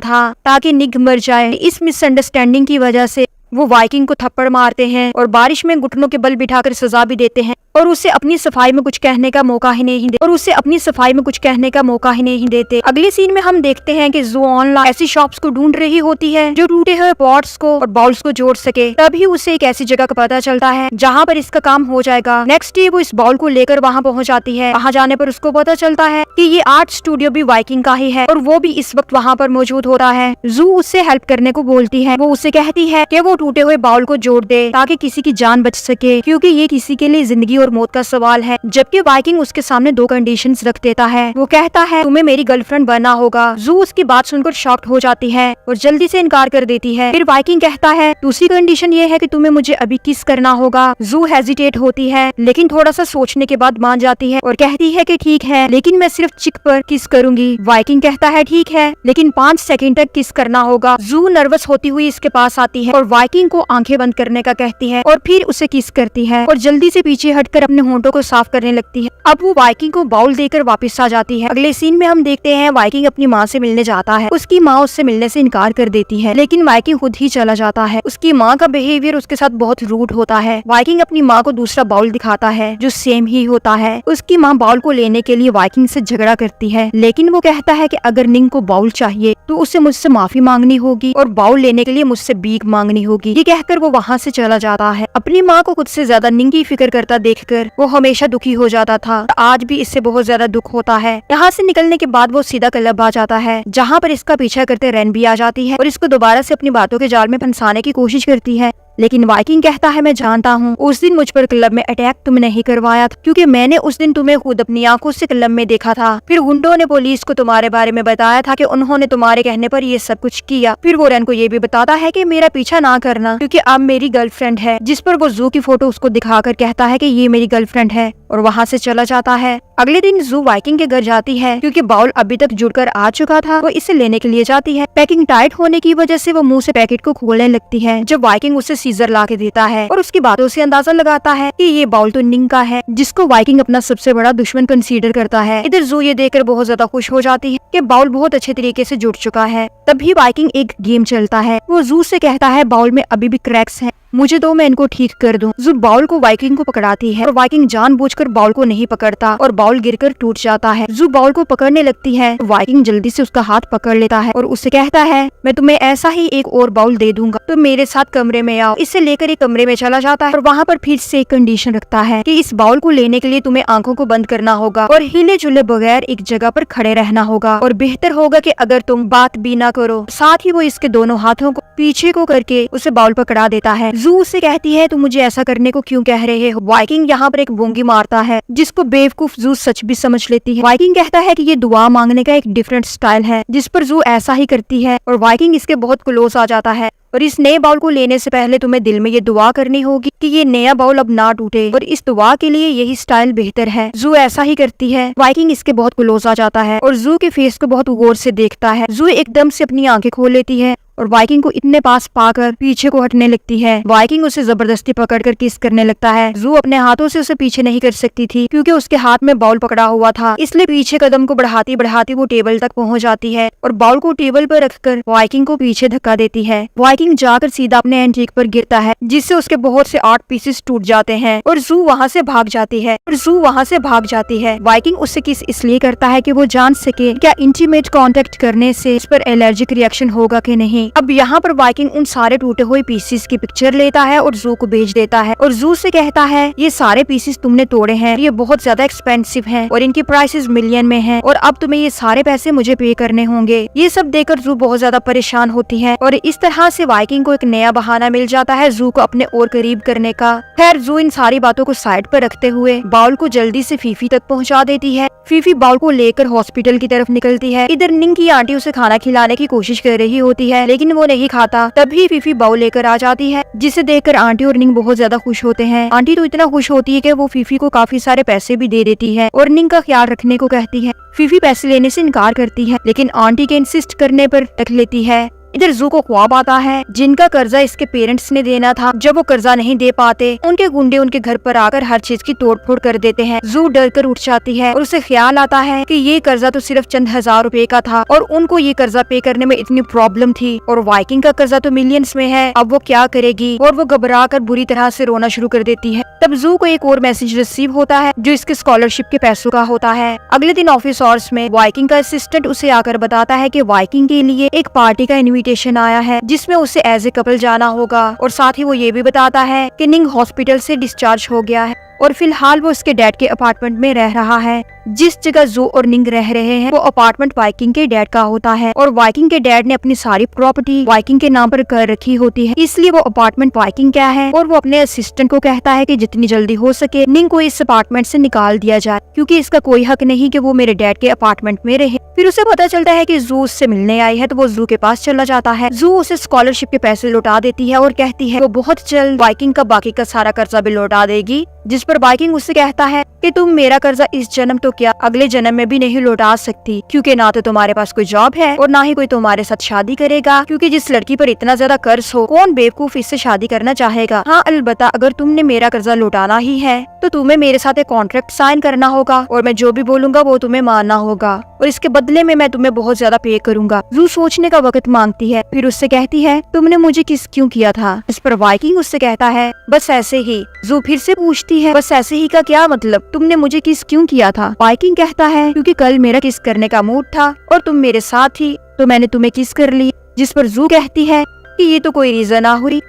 था ताकि निंग मर जाए। इस मिसअंडरस्टैंडिंग की वजह से वो वाइकिंग को थप्पड़ मारते हैं और बारिश में घुटनों के बल बिठाकर सजा भी देते हैं और उसे अपनी सफाई में कुछ कहने का मौका ही नहीं देते। अगले सीन में हम देखते हैं कि जू ऑनलाइन ऐसी शॉप्स को ढूंढ रही होती है जो टूटे हुए पॉट्स को और बाउल्स को जोड़ सके। तभी उसे एक ऐसी जगह का पता चलता है जहाँ पर इसका काम हो जाएगा। नेक्स्ट डे वो इस बाउल को लेकर वहाँ पहुँच जाती है। वहाँ जाने पर उसको पता चलता है कि ये आर्ट स्टूडियो भी वाइकिंग का ही है और वो भी इस वक्त वहाँ पर मौजूद होता है। जू उससे हेल्प करने को बोलती है। वो उसे कहती है कि वो टूटे हुए बाउल को जोड़ दे ताकि किसी की जान बच सके, क्योंकि ये किसी के लिए जिंदगी और मौत का सवाल है। जबकि वाइकिंग उसके सामने 2 कंडीशंस रख देता है। वो कहता है तुम्हें मेरी गर्लफ्रेंड बनना होगा। जू उसकी बात सुनकर शॉक्ड हो जाती है और जल्दी से इनकार कर देती है। फिर वाइकिंग कहता है दूसरी कंडीशन ये है कि तुम्हें मुझे अभी किस करना होगा। जू हेजिटेट होती है लेकिन थोड़ा सा सोचने के बाद मान जाती है और कहती है कि ठीक है, लेकिन मैं सिर्फ चिक पर किस करूंगी। वाइकिंग कहता है ठीक है, लेकिन 5 सेकंड तक किस करना होगा। जू नर्वस होती हुई इसके पास आती है और वाइकिंग को आंखें बंद करने का कहती है और फिर उसे किस करती है और जल्दी से पीछे हटकर अपने होंठों को साफ करने लगती है। अब वो वाइकिंग को बाउल देकर वापस आ जाती है। अगले सीन में हम देखते हैं वाइकिंग अपनी माँ से मिलने जाता है। उसकी माँ उससे मिलने से इनकार कर देती है लेकिन वाइकिंग खुद ही चला जाता है। उसकी माँ का बिहेवियर उसके साथ बहुत रूड होता है। वाइकिंग अपनी माँ को दूसरा बाउल दिखाता है जो सेम ही होता है। उसकी माँ बाउल को लेने के लिए वाइकिंग से झगड़ा करती है लेकिन वो कहता है कि अगर निंग को बाउल चाहिए तो उसे मुझसे माफी मांगनी होगी और बाउल लेने के लिए मुझसे भीख मांगनी होगी। ये कहकर वो वहाँ से चला जाता है। अपनी माँ को खुद से ज्यादा निंग की फिक्र करता देखकर वो हमेशा दुखी हो जाता था। आज भी इससे बहुत ज्यादा दुख होता है। यहाँ से निकलने के बाद वो सीधा क्लब आ जाता है जहाँ पर इसका पीछा करते रैन भी आ जाती है और इसको दोबारा से अपनी बातों के जाल में फंसाने की कोशिश करती है। लेकिन वाइकिंग कहता है मैं जानता हूँ उस दिन मुझ पर क्लब में अटैक तुमने ही करवाया था, क्योंकि मैंने उस दिन तुम्हें खुद अपनी आंखों से क्लब में देखा था। फिर गुंडों ने पुलिस को तुम्हारे बारे में बताया था कि उन्होंने तुम्हारे कहने पर ये सब कुछ किया। फिर वो रैन को ये भी बताता है कि मेरा पीछा ना करना क्योंकि अब मेरी गर्लफ्रेंड है, जिस पर वो जू की फोटो उसको दिखाकर कहता है कि ये मेरी गर्लफ्रेंड है और वहाँ से चला जाता है। अगले दिन जू वाइकिंग के घर जाती है क्योंकि बाउल अभी तक जुड़कर आ चुका था। वो इसे लेने के लिए जाती है। पैकिंग टाइट होने की वजह से वो मुंह से पैकेट को खोलने लगती है जब वाइकिंग उसे सीजर ला के देता है और उसकी बातों से अंदाजा लगाता है कि ये बाउल तो निंग का है, जिसको वाइकिंग अपना सबसे बड़ा दुश्मन कंसीडर करता है। इधर जू ये देखकर बहुत ज्यादा खुश हो जाती है कि बाउल बहुत अच्छे तरीके से जुड़ चुका है। तभी वाइकिंग एक गेम चलता है। वो जू से कहता है बाउल में अभी भी क्रैक्स हैं, मुझे दो, मैं इनको ठीक कर दूं। जू बाउल को वाइकिंग को पकड़ाती है और वाइकिंग जानबूझकर बाउल को नहीं पकड़ता और बाउल गिरकर टूट जाता है। जू बाउल को पकड़ने लगती है, वाइकिंग जल्दी से उसका हाथ पकड़ लेता है और उसे कहता है मैं तुम्हें ऐसा ही एक और बाउल दे दूंगा, तो मेरे साथ कमरे में आओ। इसे लेकर एक कमरे में चला जाता है और वहाँ पर फिर से एक कंडीशन रखता है कि इस बाउल को लेने के लिए तुम्हें आंखों को बंद करना होगा और हिले जुले बगैर एक जगह पर खड़े रहना होगा और बेहतर होगा कि अगर तुम बात भी ना करो। साथ ही वो इसके दोनों हाथों को पीछे को करके उसे बाउल पकड़ा देता है। जू उसे कहती है तुम मुझे ऐसा करने को क्यों कह रहे हो। वाइकिंग यहाँ पर एक बूंगी मारता है जिसको बेवकूफ जू सच भी समझ लेती है। वाइकिंग कहता है कि ये दुआ मांगने का एक डिफरेंट स्टाइल है, जिस पर जू ऐसा ही करती है और वाइकिंग इसके बहुत क्लोज आ जाता है। और इस नए बाउल को लेने से पहले तुम्हें दिल में ये दुआ करनी होगी कि ये नया बाउल अब ना टूटे और इस दुआ के लिए यही स्टाइल बेहतर है। जू ऐसा ही करती है। वाइकिंग इसके बहुत क्लोज आ जाता है और जू के फेस को बहुत गौर से देखता है। जू एकदम से अपनी आंखें खोल लेती है और वाइकिंग को इतने पास पाकर पीछे को हटने लगती है। वाइकिंग उसे जबरदस्ती पकड़कर किस करने लगता है। जू अपने हाथों से उसे पीछे नहीं कर सकती थी क्योंकि उसके हाथ में बाउल पकड़ा हुआ था, इसलिए पीछे कदम को बढ़ाती बढ़ाती वो टेबल तक पहुंच जाती है और बाउल को टेबल पर रखकर वाइकिंग को पीछे धक्का देती है। वाइकिंग जाकर सीधा अपने एंटीक पर गिरता है जिससे उसके बहुत से आर्ट पीसेस टूट जाते हैं और जू वहाँ से भाग जाती है। वाइकिंग उससे किस इसलिए करता है कि वो जान सके क्या इंटीमेट कांटेक्ट करने से इस पर एलर्जिक रिएक्शन होगा कि नहीं। नहीं। अब यहाँ पर वाइकिंग उन सारे टूटे हुए पीसेस की पिक्चर लेता है और जू को भेज देता है और जू से कहता है ये सारे पीसेस तुमने तोड़े हैं, ये बहुत ज्यादा एक्सपेंसिव हैं और इनकी प्राइसेस मिलियन में हैं और अब तुम्हें ये सारे पैसे मुझे पे करने होंगे। ये सब देखकर जू बहुत ज्यादा परेशान होती है और इस तरह से वाइकिंग को एक नया बहाना मिल जाता है जू को अपने और करीब करने का। खैर जू इन सारी बातों को साइड पर रखते हुए बाउल को जल्दी से फीफी तक पहुंचा देती है। फीफी बाउल को लेकर हॉस्पिटल की तरफ निकलती है। इधर निंग की आंटी उसे खाना खिलाने की कोशिश कर रही होती है लेकिन वो नहीं खाता। तभी फीफी बाउल लेकर आ जाती है जिसे देखकर आंटी और निंग बहुत ज्यादा खुश होते हैं। आंटी तो इतना खुश होती है कि वो फीफी को काफी सारे पैसे भी दे देती है और निंग का ख्याल रखने को कहती है। फीफी पैसे लेने से इनकार करती है लेकिन आंटी के इंसिस्ट करने पर रख लेती है। इधर जू को ख्वाब आता है जिनका कर्जा इसके पेरेंट्स ने देना था। जब वो कर्जा नहीं दे पाते उनके गुंडे उनके घर पर आकर हर चीज की तोड़फोड़ कर देते हैं। जू डर कर उठ जाती है और उसे ख्याल आता है कि ये कर्जा तो सिर्फ चंद हजार रुपए का था और उनको ये कर्जा पे करने में इतनी प्रॉब्लम थी और वाइकिंग का कर्जा तो मिलियंस में है। अब वो क्या करेगी और वो घबरा कर बुरी तरह से रोना शुरू कर देती है। तब जू को एक और मैसेज रिसीव होता है जो इसके स्कॉलरशिप के पैसों का होता है। अगले दिन ऑफिस आवर्स में वाइकिंग का असिस्टेंट उसे आकर बताता है कि वाइकिंग के लिए एक पार्टी का इनविटेशन आया है जिसमें उसे एज ए कपल जाना होगा और साथ ही वो ये भी बताता है कि निंग हॉस्पिटल से डिस्चार्ज हो गया है और फिलहाल वो उसके डैड के अपार्टमेंट में रह रहा है। जिस जगह जू और निंग रह रहे हैं वो अपार्टमेंट वाइकिंग के डैड का होता है और वाइकिंग के डैड ने अपनी सारी प्रॉपर्टी वाइकिंग के नाम पर कर रखी होती है, इसलिए वो अपार्टमेंट वाइकिंग क्या है और वो अपने असिस्टेंट को कहता है कि जितनी जल्दी हो सके निंग को इस अपार्टमेंट से निकाल दिया जाए क्योंकि इसका कोई हक नहीं कि वो मेरे डैड के अपार्टमेंट में रहे। फिर उसे पता चलता है कि जू उससे मिलने आई है तो वो जू के पास चला जाता है। जू उसे स्कॉलरशिप के पैसे लौटा देती है और कहती है वो बहुत जल्द वाइकिंग का बाकी का सारा कर्जा भी लौटा देगी, जिस पर वाइकिंग उससे कहता है कि तुम मेरा कर्जा इस जन्म तो क्या अगले जन्म में भी नहीं लौटा सकती क्योंकि ना तो तुम्हारे पास कोई जॉब है और ना ही कोई तुम्हारे साथ शादी करेगा क्योंकि जिस लड़की पर इतना ज्यादा कर्ज हो कौन बेवकूफ इससे शादी करना चाहेगा। हाँ अलबत्ता अगर तुमने मेरा कर्जा लौटाना ही है तो तुम्हें मेरे साथ एक कॉन्ट्रैक्ट साइन करना होगा और मैं जो भी बोलूंगा वो तुम्हें मानना होगा और इसके बदले में मैं तुम्हें बहुत ज्यादा पे करूंगा। जू सोचने का वक्त मांगती है फिर उससे कहती है तुमने मुझे किस क्यों किया था, इस पर वाइकिंग उससे कहता है बस ऐसे ही। जू फिर से पूछती है बस ऐसे ही का क्या मतलब, तुमने मुझे किस क्यों किया था। वाइकिंग कहता है क्योंकि कल मेरा किस करने का मूड था और तुम मेरे साथ थी तो मैंने तुम्हें किस कर ली, जिस पर जू कहती है कि ये तो कोई रीजन ना हुई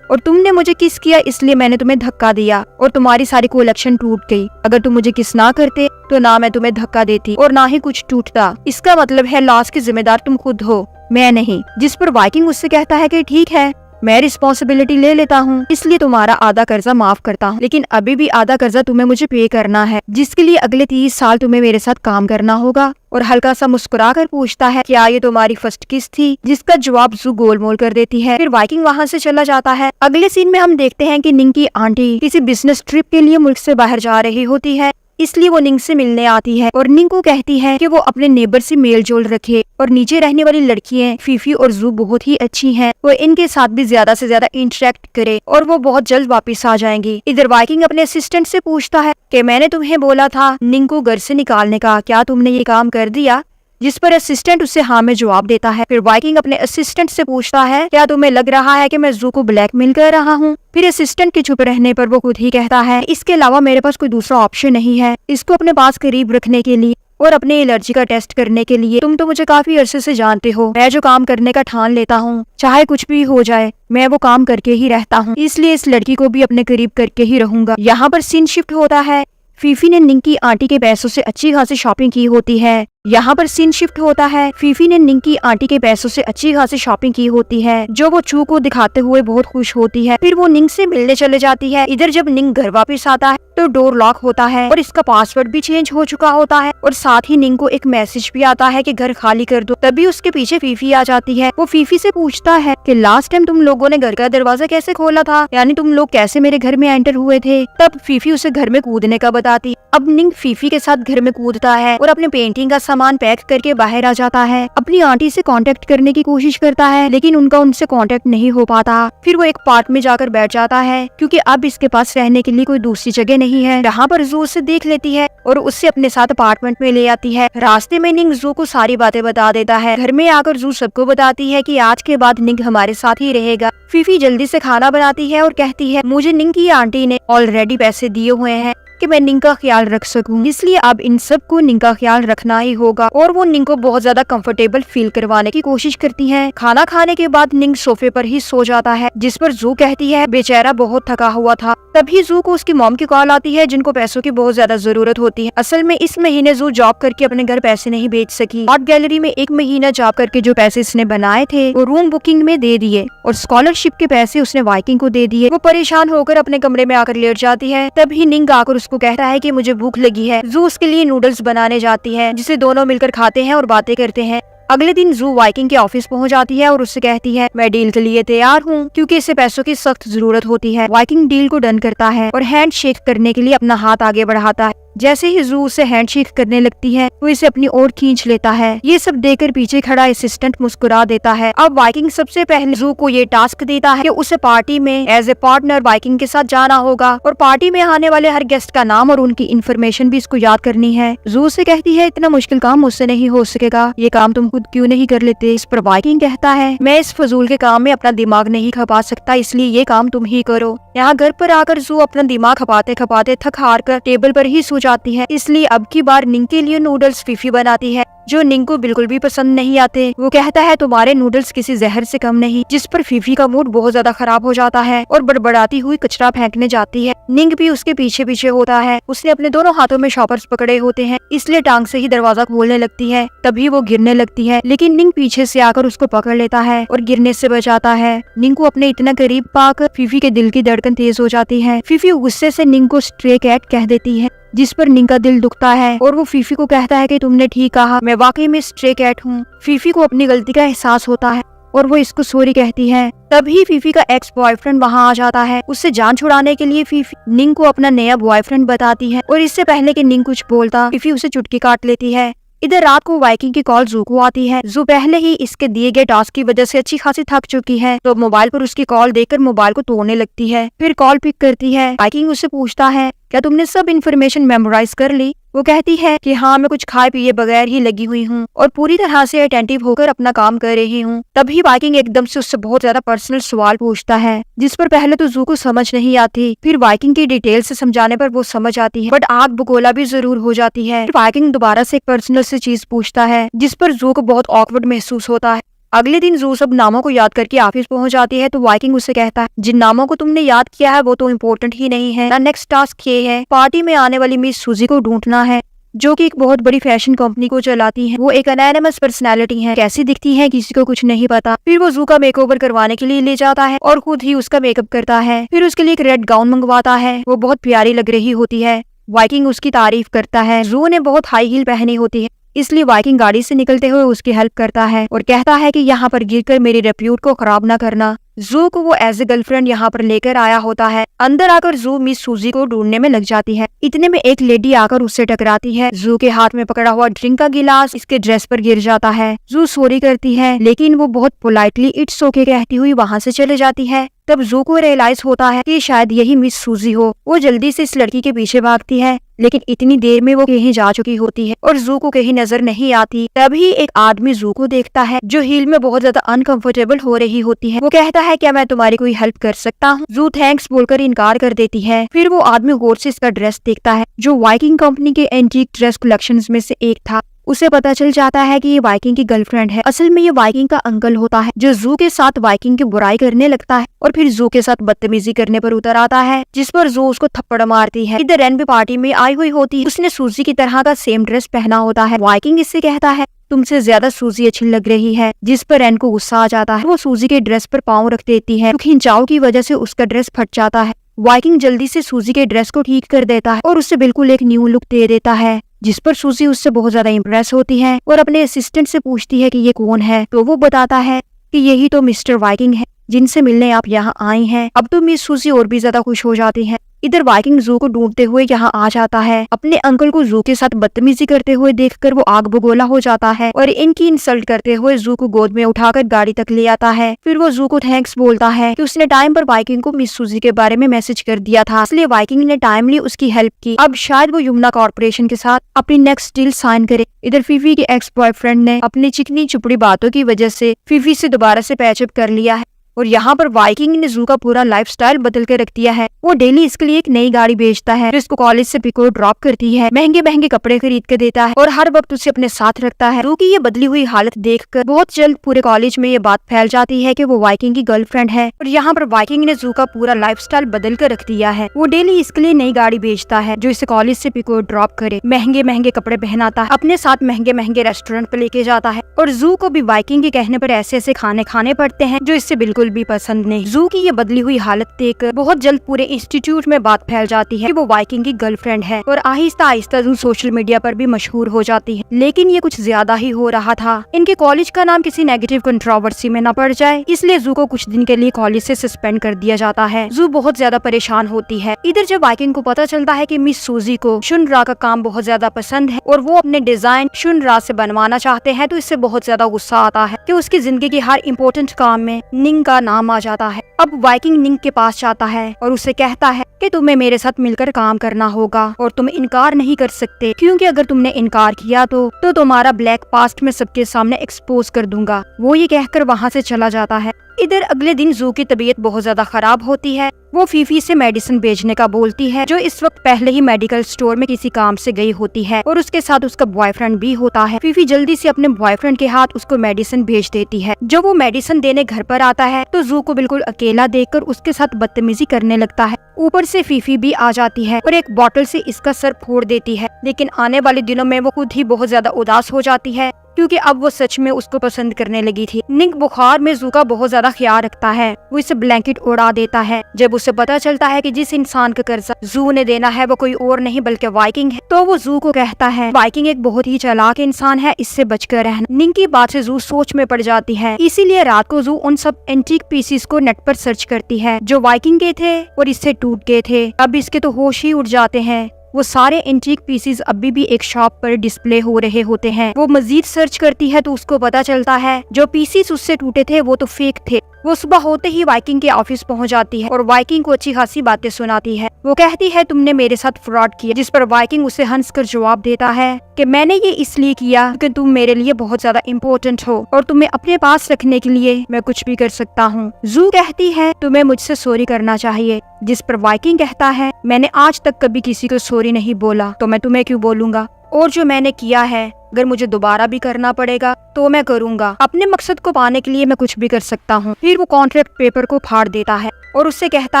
और तुमने मुझे किस किया इसलिए मैंने तुम्हें धक्का दिया और तुम्हारी सारी कलेक्शन टूट गई। अगर तुम मुझे किस ना करते तो ना मैं तुम्हें धक्का देती और ना ही कुछ टूटता। इसका मतलब है लॉस की जिम्मेदार तुम खुद हो, मैं नहीं। जिस पर वाइकिंग उससे कहता है कि ठीक है मैं रिस्पॉन्सिबिलिटी ले लेता हूँ इसलिए तुम्हारा आधा कर्जा माफ करता हूँ, लेकिन अभी भी आधा कर्जा तुम्हें मुझे पे करना है जिसके लिए अगले 30 साल तुम्हें मेरे साथ काम करना होगा। और हल्का सा मुस्कुरा कर पूछता है क्या ये तुम्हारी फर्स्ट किस थी, जिसका जवाब जू गोलमोल कर देती है। फिर वाइकिंग वहाँ से चला जाता है। अगले सीन में हम देखते हैं कि निंग की आंटी किसी बिजनेस ट्रिप के लिए मुल्क से बाहर जा रही होती है, इसलिए वो निंग से मिलने आती है और निंग को कहती है कि वो अपने नेबर से मेल जोल रखे और नीचे रहने वाली लड़कियां फीफी और जू बहुत ही अच्छी हैं, वो इनके साथ भी ज्यादा से ज्यादा इंटरेक्ट करे और वो बहुत जल्द वापस आ जाएंगी। इधर वाइकिंग अपने असिस्टेंट से पूछता है कि मैंने तुम्हें बोला था निंग को घर से निकालने का, क्या तुमने ये काम कर दिया, जिस पर असिस्टेंट उसे हाँ में जवाब देता है। फिर वाइकिंग अपने असिस्टेंट से पूछता है क्या तुम्हें लग रहा है कि मैं जू को ब्लैकमेल कर रहा हूँ। फिर असिस्टेंट के चुप रहने पर वो खुद ही कहता है इसके अलावा मेरे पास कोई दूसरा ऑप्शन नहीं है इसको अपने पास करीब रखने के लिए और अपने एलर्जी का टेस्ट करने के लिए। तुम तो मुझे काफी अरसे से जानते हो, मैं जो काम करने का ठान लेता हूँ चाहे कुछ भी हो जाए मैं वो काम करके ही रहता हूँ, इसलिए इस लड़की को भी अपने करीब करके ही रहूंगा। यहाँ पर सीन शिफ्ट होता है। फीफी ने निंग की आंटी के पैसों से अच्छी खासी शॉपिंग की होती है। यहाँ पर सीन शिफ्ट होता है। फीफी ने निंग की आंटी के पैसों से अच्छी खासी शॉपिंग की होती है जो वो चू को दिखाते हुए बहुत खुश होती है। फिर वो निंग से मिलने चले जाती है। इधर जब निंग घर वापस आता है तो डोर लॉक होता है और इसका पासवर्ड भी चेंज हो चुका होता है और साथ ही निंग को एक मैसेज भी आता है कि घर खाली कर दो। तभी उसके पीछे फीफी आ जाती है। वो फीफी से पूछता है कि लास्ट टाइम तुम लोगों ने घर का दरवाजा कैसे खोला था, यानी तुम लोग कैसे मेरे घर में एंटर हुए थे। तब फीफी उसे घर में कूदने का बताती। अब निंग फीफी के साथ घर में कूदता है और अपने पेंटिंग का सामान पैक करके बाहर आ जाता है। अपनी आंटी से कांटेक्ट करने की कोशिश करता है लेकिन उनका उनसे कांटेक्ट नहीं हो पाता। फिर वो एक पार्क में जाकर बैठ जाता है क्योंकि अब इसके पास रहने के लिए कोई दूसरी जगह नहीं है। यहाँ पर जू उसे देख लेती है और उससे अपने साथ अपार्टमेंट में ले आती है। रास्ते में निंग जू को सारी बातें बता देता है। घर में आकर जू सबको बताती है कि आज के बाद निंग हमारे साथ ही रहेगा। फीफी जल्दी से खाना बनाती है और कहती है मुझे निंग की आंटी ने ऑलरेडी पैसे दिए हुए हैं कि मैं निंग का ख्याल रख सकूं। इसलिए अब इन सब को निंग का ख्याल रखना ही होगा और वो निंग को बहुत ज्यादा कंफर्टेबल फील करवाने की कोशिश करती है। खाना खाने के बाद निंग सोफे पर ही सो जाता है, जिस पर जू कहती है बेचारा बहुत थका हुआ था। तभी जू को उसकी मॉम की कॉल आती है, जिनको पैसों की बहुत ज्यादा जरूरत होती है। असल में इस महीने जू जॉब करके अपने घर पैसे नहीं भेज सकी। आर्ट गैलरी में एक महीना जॉब करके जो पैसे इसने बनाए थे वो रूम बुकिंग में दे दिए और स्कॉलरशिप के पैसे उसने वाइकिंग को दे दिए। वो परेशान होकर अपने कमरे में आकर लेट जाती है। तभी निंग आकर उसको कहता है कि मुझे भूख लगी है। जू उसके लिए नूडल्स बनाने जाती है, जिसे दोनों मिलकर खाते हैं और बातें करते हैं। अगले दिन जू वाइकिंग के ऑफिस पहुंच जाती है और उससे कहती है मैं डील के लिए तैयार हूँ, क्योंकि इसे पैसों की सख्त जरूरत होती है। वाइकिंग डील को डन करता है और हैंड शेक करने के लिए अपना हाथ आगे बढ़ाता है। जैसे ही जू उसे हैंडशेक करने लगती है वो इसे अपनी ओर खींच लेता है। ये सब देखकर पीछे खड़ा असिस्टेंट मुस्कुरा देता है। अब वाइकिंग सबसे पहले जू को ये टास्क देता है कि उसे पार्टी में एज ए पार्टनर वाइकिंग के साथ जाना होगा और पार्टी में आने वाले हर गेस्ट का नाम और उनकी इन्फॉर्मेशन भी इसको याद करनी है। जू से कहती है इतना मुश्किल काम मुझसे नहीं हो सकेगा, ये काम तुम खुद क्यों नहीं कर लेते। इस पर वाइकिंग कहता है मैं इस फजूल के काम में अपना दिमाग नहीं खपा सकता, इसलिए ये काम तुम ही करो। यहाँ घर पर आकर जू अपना दिमाग खपाते खपाते थक हार कर टेबल पर ही सो जाती है। इसलिए अब की बार निंग के लिए नूडल्स फीफी बनाती है, जो निंग को बिल्कुल भी पसंद नहीं आते। वो कहता है तुम्हारे नूडल्स किसी जहर से कम नहीं, जिस पर फीफी का मूड बहुत ज्यादा खराब हो जाता है और बड़बड़ाती हुई कचरा फेंकने जाती है। निंग भी उसके पीछे पीछे होता है। उसने अपने दोनों हाथों में शॉपर्स पकड़े होते हैं, इसलिए टांग से ही दरवाजा खोलने लगती है। तभी वो गिरने लगती है, लेकिन निंग पीछे से आकर उसको पकड़ लेता है और गिरने से बचाता है। निंग को अपने इतना करीब पाकर फीफी के दिल की धड़कन तेज हो जाती है। फीफी गुस्से से निंग को स्ट्रे कैट कह देती है, जिस पर निंग का दिल दुखता है और वो फीफी को कहता है कि तुमने ठीक कहा, मैं वाकई में स्ट्रे कैट हूँ। फीफी को अपनी गलती का एहसास होता है और वो इसको सॉरी कहती है। तभी फीफी का एक्स बॉयफ्रेंड वहाँ आ जाता है। उससे जान छुड़ाने के लिए फीफी निंग को अपना नया बॉयफ्रेंड बताती है और इससे पहले कि निंग कुछ बोलता फीफी उसे चुटकी काट लेती है। इधर रात को वाइकिंग की कॉल जू को आती है। जू पहले ही इसके दिए गए टास्क की वजह से अच्छी खासी थक चुकी है, तो मोबाइल पर उसकी कॉल देखकर मोबाइल को तोड़ने लगती है। फिर कॉल पिक करती है। वाइकिंग उससे पूछता है क्या तुमने सब इन्फॉर्मेशन मेमोराइज कर ली। वो कहती है कि हाँ, मैं कुछ खाए पिए बगैर ही लगी हुई हूँ और पूरी तरह से अटेंटिव होकर अपना काम कर रही हूँ। तभी वाइकिंग एकदम से उससे बहुत ज्यादा पर्सनल सवाल पूछता है, जिस पर पहले तो जू को समझ नहीं आती। फिर वाइकिंग की डिटेल से समझाने पर वो समझ आती है, बट आग बगोला भी जरूर हो जाती है। फिर वाइकिंग दोबारा से एक पर्सनल से चीज पूछता है, जिस पर जू को बहुत ऑकवर्ड महसूस होता है। अगले दिन जू सब नामों को याद करके ऑफिस पहुंच जाती है, तो वाइकिंग उसे कहता है जिन नामों को तुमने याद किया है वो तो इम्पोर्टेंट ही नहीं है। नेक्स्ट टास्क ये है पार्टी में आने वाली मिस सूजी को ढूंढना है, जो कि एक बहुत बड़ी फैशन कंपनी को चलाती है। वो एक एनोनिमस पर्सनालिटी है, कैसी दिखती है किसी को कुछ नहीं पता। फिर वो जू का मेकओवर करवाने के लिए ले जाता है और खुद ही उसका मेकअप करता है। फिर उसके लिए एक रेड गाउन मंगवाता है, वो बहुत प्यारी लग रही होती है। वाइकिंग उसकी तारीफ करता है। जू ने बहुत हाई हील पहनी होती है, इसलिए वाइकिंग गाड़ी से निकलते हुए उसकी हेल्प करता है और कहता है कि यहाँ पर गिरकर मेरी रेप्यूट को खराब ना करना। जू को वो एज ए गर्लफ्रेंड यहाँ पर लेकर आया होता है। अंदर आकर जू मिस सूजी को ढूंढने में लग जाती है। इतने में एक लेडी आकर उससे टकराती है। जू के हाथ में पकड़ा हुआ ड्रिंक का गिलास इसके ड्रेस पर गिर जाता है। जू सॉरी करती है, लेकिन वो बहुत पोलाइटली इट्स ओके कहती हुई वहाँ से चले जाती है। तब जू को रियलाइज होता है कि शायद यही मिस सूजी हो। वो जल्दी से इस लड़की के पीछे भागती है, लेकिन इतनी देर में वो कहीं जा चुकी होती है और जू को कहीं नजर नहीं आती। तभी एक आदमी जू को देखता है, जो हील में बहुत ज्यादा अनकंफर्टेबल हो रही होती है। वो कहता है क्या मैं तुम्हारी कोई हेल्प कर सकता हूँ। जू थैंक्स बोलकर इनकार कर देती है। फिर वो आदमी गौर से इसका ड्रेस देखता है, जो वाइकिंग कंपनी के एंटीक ड्रेस कलेक्शंस में से एक था। उसे पता चल जाता है कि ये वाइकिंग की गर्लफ्रेंड है। असल में ये वाइकिंग का अंकल होता है, जो जू के साथ वाइकिंग की बुराई करने लगता है और फिर जू के साथ बदतमीजी करने पर उतर आता है, जिस पर जू उसको थप्पड़ मारती है। इधर रेन भी पार्टी में आई हुई होती है। उसने सूजी की तरह का सेम ड्रेस पहना होता है। वाइकिंग इससे कहता है तुमसे ज्यादा सूजी अच्छी लग रही है, जिस पर रेन को गुस्सा आ जाता है। वो सूजी के ड्रेस पर पाँव रख देती है, तो खिंचाव की वजह से उसका ड्रेस फट जाता है। वाइकिंग जल्दी से सूजी के ड्रेस को ठीक कर देता है और उससे बिल्कुल एक न्यू लुक दे देता है, जिस पर सूजी उससे बहुत ज्यादा इम्प्रेस होती है और अपने असिस्टेंट से पूछती है कि ये कौन है। तो वो बताता है कि यही तो मिस्टर वाइकिंग है, जिनसे मिलने आप यहाँ आई हैं। अब तो मिस सूजी और भी ज्यादा खुश हो जाती है। इधर वाइकिंग जू को ढूंढते हुए यहाँ आ जाता है। अपने अंकल को जू के साथ बदतमीजी करते हुए देखकर वो आग बगोला हो जाता है और इनकी इंसल्ट करते हुए जू को गोद में उठाकर गाड़ी तक ले आता है। फिर वो जू को थैंक्स बोलता है कि उसने टाइम पर वाइकिंग को मिस सूजी के बारे में मैसेज कर दिया था, इसलिए वाइकिंग ने टाइमली उसकी हेल्प की। अब शायद वो यमुना कॉर्पोरेशन के साथ अपनी नेक्स्ट डील साइन करे। इधर फीफी के एक्स बॉयफ्रेंड ने अपनी चिकनी चुपड़ी बातों की वजह से फीफी से दोबारा से पैचअप कर लिया है। और यहाँ पर वाइकिंग ने जू का पूरा लाइफस्टाइल बदल के रख दिया है। वो डेली इसके लिए एक नई गाड़ी भेजता है जो इसको कॉलेज से पिक और ड्रॉप करती है, महंगे महंगे कपड़े खरीद के देता है और हर वक्त उसे अपने साथ रखता है। जू की ये बदली हुई हालत देखकर बहुत जल्द पूरे कॉलेज में ये बात फैल जाती है कि वो वाइकिंग की गर्लफ्रेंड है। और यहाँ पर वाइकिंग ने जू का पूरा लाइफस्टाइल बदल कर रख दिया है। वो डेली इसके लिए नई गाड़ी भेजता है जो इसे कॉलेज से पिक और ड्रॉप करे, महंगे महंगे कपड़े पहनाता है, अपने साथ महंगे महंगे रेस्टोरेंट पे लेके जाता है और जू को भी वाइकिंग के कहने पर ऐसे ऐसे खाने खाने पड़ते हैं जो इससे बिल्कुल भी पसंद नहीं। जू की ये बदली हुई हालत देखकर बहुत जल्द पूरे इंस्टीट्यूट में बात फैल जाती है कि वो वाइकिंग की गर्लफ्रेंड है और आहिस्ता आहिस्ता जू सोशल मीडिया पर भी मशहूर हो जाती है। लेकिन ये कुछ ज्यादा ही हो रहा था। इनके कॉलेज का नाम किसी नेगेटिव कंट्रोवर्सी में न पड़ जाए, इसलिए जू को कुछ दिन के लिए कॉलेज से सस्पेंड कर दिया जाता है। जू बहुत ज्यादा परेशान होती है। इधर जब वाइकिंग को पता चलता है कि मिस सूजी को शुनरा का काम बहुत ज्यादा पसंद है और वो अपने डिजाइन शुनरा से बनवाना चाहते हैं, तो इससे बहुत ज्यादा गुस्सा आता है कि उसकी जिंदगी की हर इम्पोर्टेंट काम में निंग का नाम आ जाता है। अब वाइकिंग निंग के पास जाता है और उसे कहता है कि तुम्हें मेरे साथ मिलकर काम करना होगा और तुम इनकार नहीं कर सकते, क्योंकि अगर तुमने इनकार किया तो तुम्हारा ब्लैक पास्ट में सबके सामने एक्सपोज कर दूंगा। वो ये कहकर वहाँ से चला जाता है। इधर अगले दिन जू की तबीयत बहुत ज्यादा खराब होती है। वो फीफी से मेडिसिन भेजने का बोलती है जो इस वक्त पहले ही मेडिकल स्टोर में किसी काम से गई होती है और उसके साथ उसका बॉयफ्रेंड भी होता है। फीफी जल्दी से अपने बॉयफ्रेंड के हाथ उसको मेडिसिन भेज देती है। जब वो मेडिसिन देने घर पर आता है तो जू को बिल्कुल अकेला देखकर उसके साथ बदतमीजी करने लगता है। ऊपर से फीफी भी आ जाती है और एक बोतल से इसका सर फोड़ देती है। लेकिन आने वाले दिनों में वो खुद ही बहुत ज्यादा उदास हो जाती है क्योंकि अब वो सच में उसको पसंद करने लगी थी। निक बुखार में जू का बहुत ज्यादा ख्याल रखता है। वो इसे ब्लैंकेट उड़ा देता है। जब उसे पता चलता है कि जिस इंसान का कर्जा जू ने देना है वो कोई और नहीं बल्कि वाइकिंग है, तो वो जू को कहता है वाइकिंग एक बहुत ही चालाक इंसान है, इससे बचकर रहना। निक की बात से जू सोच में पड़ जाती है। इसीलिए रात को जू उन सब एंटीक पीसेस को नेट पर सर्च करती है जो वाइकिंग के थे और इससे टूट गए थे। अब इसके तो होश ही उड़ जाते हैं। वो सारे एंटीक पीसेस अभी भी एक शॉप पर डिस्प्ले हो रहे होते हैं। वो मजीद सर्च करती है तो उसको पता चलता है जो पीसेस उससे टूटे थे वो तो फेक थे। वो सुबह होते ही वाइकिंग के ऑफिस पहुंच जाती है और वाइकिंग को अच्छी खासी बातें सुनाती है। वो कहती है तुमने मेरे साथ फ्रॉड किया, जिस पर वाइकिंग उसे हंसकर जवाब देता है कि मैंने ये इसलिए किया क्योंकि तुम मेरे लिए बहुत ज्यादा इम्पोर्टेंट हो और तुम्हें अपने पास रखने के लिए मैं कुछ भी कर सकता हूँ। जू कहती है तुम्हें मुझसे सॉरी करना चाहिए, जिस पर वाइकिंग कहता है मैंने आज तक कभी किसी को सॉरी नहीं बोला, तो मैं तुम्हें क्यों बोलूंगा, और जो मैंने किया है अगर मुझे दोबारा भी करना पड़ेगा तो मैं करूंगा। अपने मकसद को पाने के लिए मैं कुछ भी कर सकता हूँ। फिर वो कॉन्ट्रैक्ट पेपर को फाड़ देता है और उससे कहता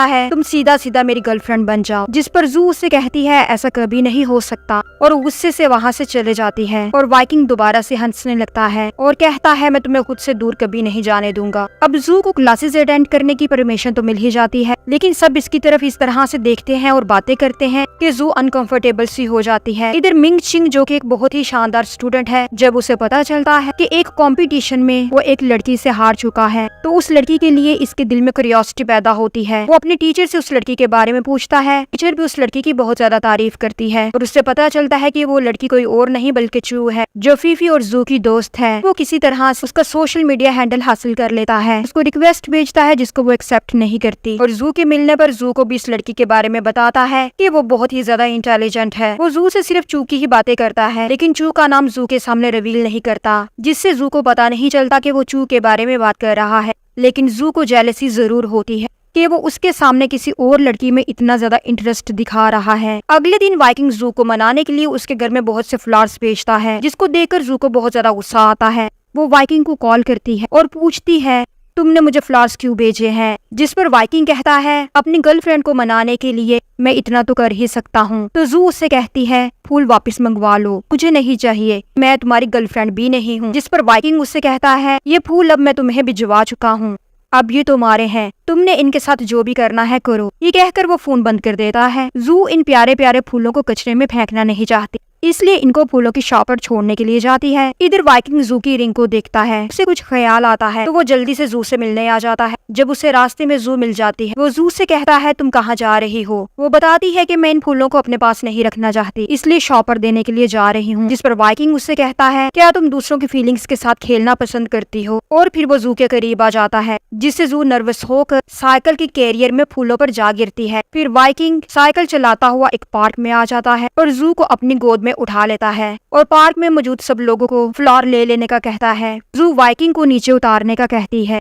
है तुम सीधा सीधा मेरी गर्लफ्रेंड बन जाओ, जिस पर जू उससे कहती है ऐसा कभी नहीं हो सकता और गुस्से से वहाँ से चले जाती है। और वाइकिंग दोबारा से हंसने लगता है और कहता है मैं तुम्हें खुद से दूर कभी नहीं जाने दूंगा। अब जू को क्लासेस अटेंड करने की परमिशन तो मिल ही जाती है, लेकिन सब इसकी तरफ इस तरह से देखते हैं और बातें करते हैं कि जू अनकंफर्टेबल सी हो जाती है। इधर मिंग चिंग जो कि एक बहुत ही शानदार स्टूडेंट है, जब उसे पता चलता है कि एक कंपटीशन में वो एक लड़की से हार चुका है तो उस लड़की के लिए इसके दिल में क्यूरियोसिटी पैदा होती है। वो अपने टीचर से उस लड़की के बारे में पूछता है। टीचर भी उस लड़की की बहुत ज्यादा तारीफ करती है और उससे पता चलता है कि वो लड़की कोई और नहीं बल्कि चू है जो फीफी और जू की दोस्त है। वो किसी तरह से उसका सोशल मीडिया हैंडल हासिल कर लेता है, उसको रिक्वेस्ट भेजता है जिसको वो एक्सेप्ट नहीं करती और जू के मिलने पर जू को भी इस लड़की के बारे में बताता है कि वो बहुत ही ज्यादा इंटेलिजेंट है। वो जू से सिर्फ चू की ही बातें करता है, लेकिन चू का नाम जू के सामने रिवील नहीं करता, जिससे जू को पता नहीं चलता कि वो चू के बारे में बात कर रहा है। लेकिन जू को जेलसी जरूर होती है कि वो उसके सामने किसी और लड़की में इतना ज्यादा इंटरेस्ट दिखा रहा है। अगले दिन वाइकिंग जू को मनाने के लिए उसके घर में बहुत से फ्लावर्स भेजता है, जिसको देखकर जू को बहुत ज्यादा गुस्सा आता है। वो वाइकिंग को कॉल करती है और पूछती है तुमने मुझे फ्लावर्स क्यों भेजे हैं, जिस पर वाइकिंग कहता है अपनी गर्लफ्रेंड को मनाने के लिए मैं इतना तो कर ही सकता हूँ। तो जू उससे कहती है फूल वापस मंगवा लो, मुझे नहीं चाहिए, मैं तुम्हारी गर्लफ्रेंड भी नहीं हूँ। जिस पर वाइकिंग उससे कहता है ये फूल अब मैं तुम्हें भिजवा चुका हूँ, अब ये तुम्हारे हैं, तुमने इनके साथ जो भी करना है करो। ये कहकर वो फोन बंद कर देता है। जू इन प्यारे प्यारे फूलों को कचरे में फेंकना नहीं चाहती, इसलिए इनको फूलों की शॉप पर छोड़ने के लिए जाती है। इधर वाइकिंग जू की रिंग को देखता है, उसे कुछ ख्याल आता है तो वो जल्दी से जू से मिलने आ जाता है। जब उसे रास्ते में जू मिल जाती है, वो जू से कहता है तुम कहाँ जा रही हो। वो बताती है कि मैं इन फूलों को अपने पास नहीं रखना चाहती, इसलिए शॉप पर देने के लिए जा रही हूँ। जिस पर वाइकिंग उससे कहता है क्या तुम दूसरों की फीलिंग्स के साथ खेलना पसंद करती हो, और फिर वो जू के करीब आ जाता है, जिससे जू नर्वस होकर साइकिल के कैरियर में फूलों पर जा गिरती है। फिर वाइकिंग साइकिल चलाता हुआ एक पार्क में आ जाता है और जू को अपनी गोद में उठा लेता है और पार्क में मौजूद सब लोगों को फ्लावर ले लेने का कहता है। जू वाइकिंग को नीचे उतारने का कहती है।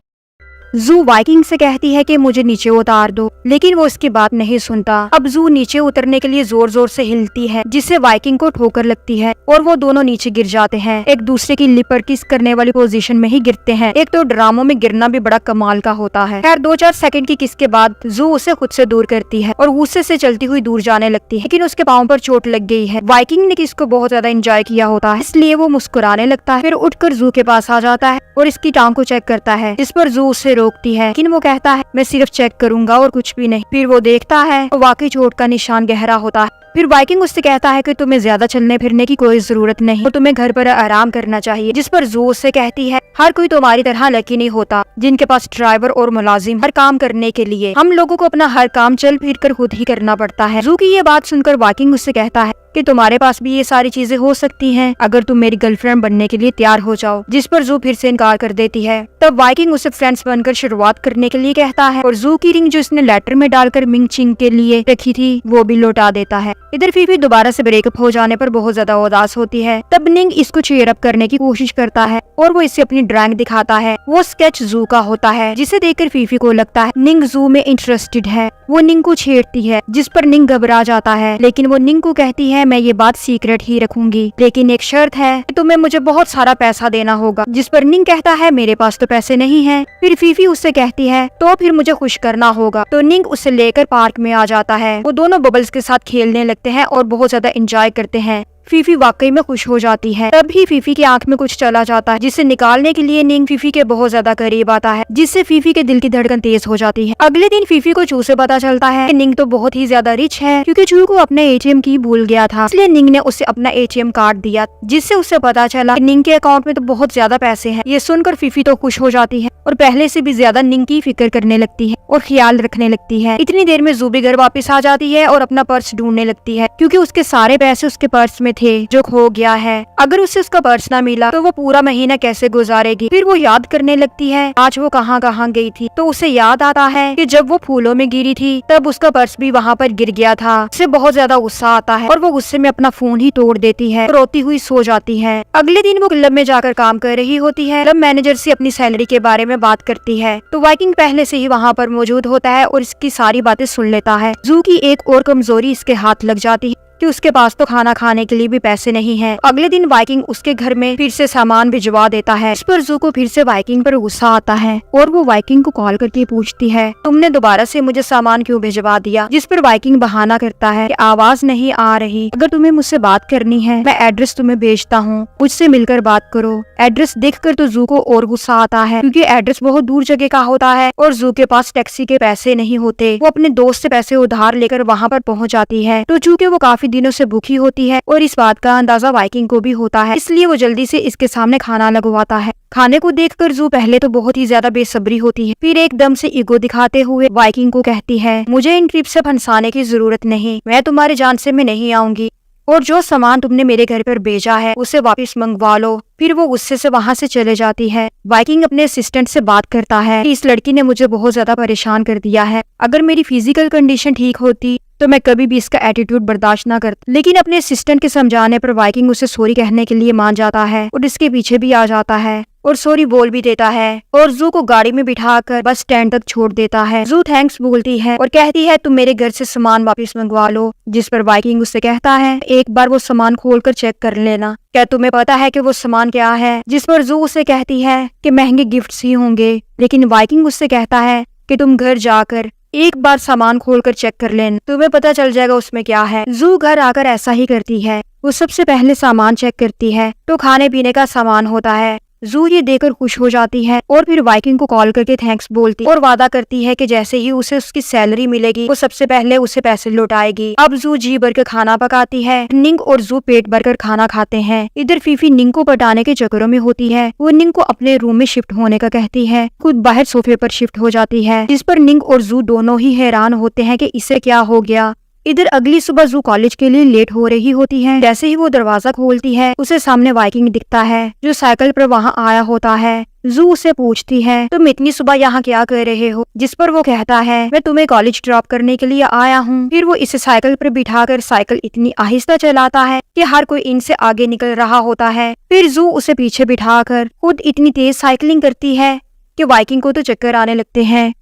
जू वाइकिंग से कहती है कि मुझे नीचे उतार दो, लेकिन वो इसकी बात नहीं सुनता। अब जू नीचे उतरने के लिए जोर जोर से हिलती है, जिससे वाइकिंग को ठोकर लगती है और वो दोनों नीचे गिर जाते हैं। एक दूसरे की लिप पर किस करने वाली पोजीशन में ही गिरते हैं। एक तो ड्रामों में गिरना भी बड़ा कमाल का होता है। खैर 2-4 सेकंड की किस के बाद जू उसे खुद से दूर करती है और गुस्से से चलती हुई दूर जाने लगती है, लेकिन उसके पाँव पर चोट लग गई है। वाइकिंग ने किस को बहुत ज्यादा एंजॉय किया होता है, इसलिए वो मुस्कुराने लगता है। फिर उठकर जू के पास आ जाता है और इसकी टांग को चेक करता है, जिस पर जू उसे रोकती है, लेकिन वो कहता है मैं सिर्फ चेक करूंगा और कुछ भी नहीं। फिर वो देखता है तो वाकई चोट का निशान गहरा होता है। फिर वाइकिंग उससे कहता है कि तुम्हें ज्यादा चलने फिरने की कोई जरूरत नहीं, तो तुम्हें घर पर आराम करना चाहिए। जिस पर जू उससे कहती है हर कोई तुम्हारी तरह लकी नहीं होता, जिनके पास ड्राइवर और मुलाजिम हर काम करने के लिए। हम लोगों को अपना हर काम चल फिर कर खुद ही करना पड़ता है। जू की ये बात सुनकर वाइकिंग उससे कहता है कि तुम्हारे पास भी ये सारी चीजें हो सकती हैं अगर तुम मेरी गर्लफ्रेंड बनने के लिए तैयार हो जाओ। जिस पर जू फिर से इनकार कर देती है। तब वाइकिंग उसे फ्रेंड्स बनकर शुरुआत करने के लिए कहता है और जू की रिंग जो इसने लेटर में डालकर मिंग चिंग के लिए रखी थी वो भी लौटा देता है। इधर फीफी दोबारा से ब्रेकअप हो जाने पर बहुत ज्यादा उदास होती है। तब निंग इसको चीयर अप करने की कोशिश करता है और वो इसे अपनी ड्राइंग दिखाता है। वो स्केच जू का होता है, जिसे देखकर फीफी को लगता है निंग जू में इंटरेस्टेड है। वो निंग को छेड़ती है, जिस पर निंग घबरा जाता है, लेकिन वो निंग को कहती है मैं ये बात सीक्रेट ही रखूंगी, लेकिन एक शर्त है कि तुम्हें मुझे बहुत सारा पैसा देना होगा। जिस पर निंग कहता है मेरे पास तो पैसे नहीं हैं। फिर फीफी उससे कहती है तो फिर मुझे खुश करना होगा। तो निंग उसे लेकर पार्क में आ जाता है। वो दोनों बबल्स के साथ खेलने लगते हैं और बहुत ज्यादा एंजॉय करते हैं। फीफी वाकई में खुश हो जाती है। तभी फीफी की आंख में कुछ चला जाता है, जिसे निकालने के लिए निंग फीफी के बहुत ज्यादा करीब आता है, जिससे फीफी के दिल की धड़कन तेज हो जाती है। अगले दिन फीफी को चू से पता चलता है कि निंग तो बहुत ही ज्यादा रिच है, क्योंकि चू को अपने एटीएम की भूल गया था, इसलिए निंग ने उसे अपना एटीएम कार्ड दिया, जिससे उसे पता चला कि निंग के अकाउंट में तो बहुत ज्यादा पैसे हैं। ये सुनकर फीफी तो खुश हो जाती है और पहले से भी ज्यादा निंग की फिक्र करने लगती है और ख्याल रखने लगती है। इतनी देर में जू भी घर वापस आ जाती है और अपना पर्स ढूंढने लगती है, क्योंकि उसके सारे पैसे उसके पर्स में थे जो खो गया है। अगर उसे उसका पर्स ना मिला तो वो पूरा महीना कैसे गुजारेगी। फिर वो याद करने लगती है आज वो कहाँ कहाँ गई थी। तो उसे याद आता है कि जब वो फूलों में गिरी थी तब उसका पर्स भी वहाँ पर गिर गया था। उसे बहुत ज्यादा गुस्सा आता है और वो गुस्से में अपना फोन ही तोड़ देती है, रोती हुई सो जाती है। अगले दिन वो क्लब में जाकर काम कर रही होती है। क्लब मैनेजर से अपनी सैलरी के बारे में बात करती है, तो वाइकिंग पहले से ही वहाँ पर मौजूद होता है और इसकी सारी बातें सुन लेता है। जू की एक और कमजोरी इसके हाथ लग जाती है कि उसके पास तो खाना खाने के लिए भी पैसे नहीं है। अगले दिन वाइकिंग उसके घर में फिर से सामान भिजवा देता है। इस पर जू को फिर से वाइकिंग पर गुस्सा आता है और वो वाइकिंग को कॉल करके पूछती है तुमने दोबारा से मुझे सामान क्यों भिजवा दिया। जिस पर वाइकिंग बहाना करता है कि आवाज नहीं आ रही, अगर तुम्हें मुझसे बात करनी है मैं एड्रेस तुम्हें भेजता हूँ, मुझसे मिलकर बात करो। एड्रेस देखकर तो जू को और गुस्सा आता है, क्योंकि एड्रेस बहुत दूर जगह का होता है और जू के पास टैक्सी के पैसे नहीं होते। वो अपने दोस्त से पैसे उधार लेकर वहाँ पर पहुँच जाती है। तो चूँकि वो काफी दिनों से भूखी होती है और इस बात का अंदाजा वाइकिंग को भी होता है, इसलिए वो जल्दी से इसके सामने खाना लगवाता है। खाने को देखकर जू पहले तो बहुत ही ज्यादा बेसब्री होती है, फिर एकदम से ईगो दिखाते हुए वाइकिंग को कहती है मुझे इन ट्रिप से फंसाने की जरूरत नहीं, मैं तुम्हारे जानसे में नहीं आऊंगी और जो सामान तुमने मेरे घर पर भेजा है उसे वापस मंगवा लो। फिर वो गुस्से से वहाँ से चले जाती है। वाइकिंग अपने असिस्टेंट से बात करता है कि इस लड़की ने मुझे बहुत ज्यादा परेशान कर दिया है, अगर मेरी फिजिकल कंडीशन ठीक होती तो मैं कभी भी इसका एटीट्यूड बर्दाश्त ना करता। लेकिन अपने असिस्टेंट के समझाने पर वाइकिंग उसे सॉरी कहने के लिए मान जाता है और इसके पीछे भी आ जाता है और सॉरी बोल भी देता है और जू को गाड़ी में बिठाकर बस स्टैंड तक छोड़ देता है। जू थैंक्स बोलती है और कहती है तुम मेरे घर से सामान वापस मंगवा लो। जिस पर वाइकिंग उससे कहता है एक बार वो सामान खोलकर चेक कर लेना, क्या तुम्हें पता है कि वो सामान क्या है। जिस पर जू उसे कहती है कि महंगे गिफ्ट्स ही होंगे, लेकिन वाइकिंग उससे कहता है कि तुम घर जाकर एक बार सामान खोलकर चेक कर लेना, तुम्हें पता चल जाएगा उसमें क्या है। जू घर आकर ऐसा ही करती है, वो सबसे पहले सामान चेक करती है तो खाने पीने का सामान होता है। जू ये देखकर खुश हो जाती है और फिर वाइकिंग को कॉल करके थैंक्स बोलती और वादा करती है कि जैसे ही उसे उसकी सैलरी मिलेगी वो सबसे पहले उसे पैसे लौटाएगी। अब जू जी भरकर खाना पकाती है, निंग और जू पेट भरकर खाना खाते हैं। इधर फीफी निंग को पटाने के चक्करों में होती है, वो निंग को अपने रूम में शिफ्ट होने का कहती है, खुद बाहर सोफे पर शिफ्ट हो जाती है। जिस पर निंग और जू दोनों ही हैरान होते हैं कि इसे क्या हो गया। इधर अगली सुबह जू कॉलेज के लिए लेट हो रही होती है। जैसे ही वो दरवाजा खोलती है उसे सामने वाइकिंग दिखता है जो साइकिल पर वहाँ आया होता है। जू उसे पूछती है तुम इतनी सुबह यहाँ क्या कर रहे हो। जिस पर वो कहता है मैं तुम्हें कॉलेज ड्रॉप करने के लिए आया हूँ। फिर वो इसे साइकिल पर बिठाकर साइकिल इतनी आहिस्ता चलाता है कि हर कोई इनसे आगे निकल रहा होता है। फिर जू उसे पीछे बिठाकर खुद इतनी तेज साइकिलिंग करती है कि वाइकिंग को तो चक्कर आने लगते हैं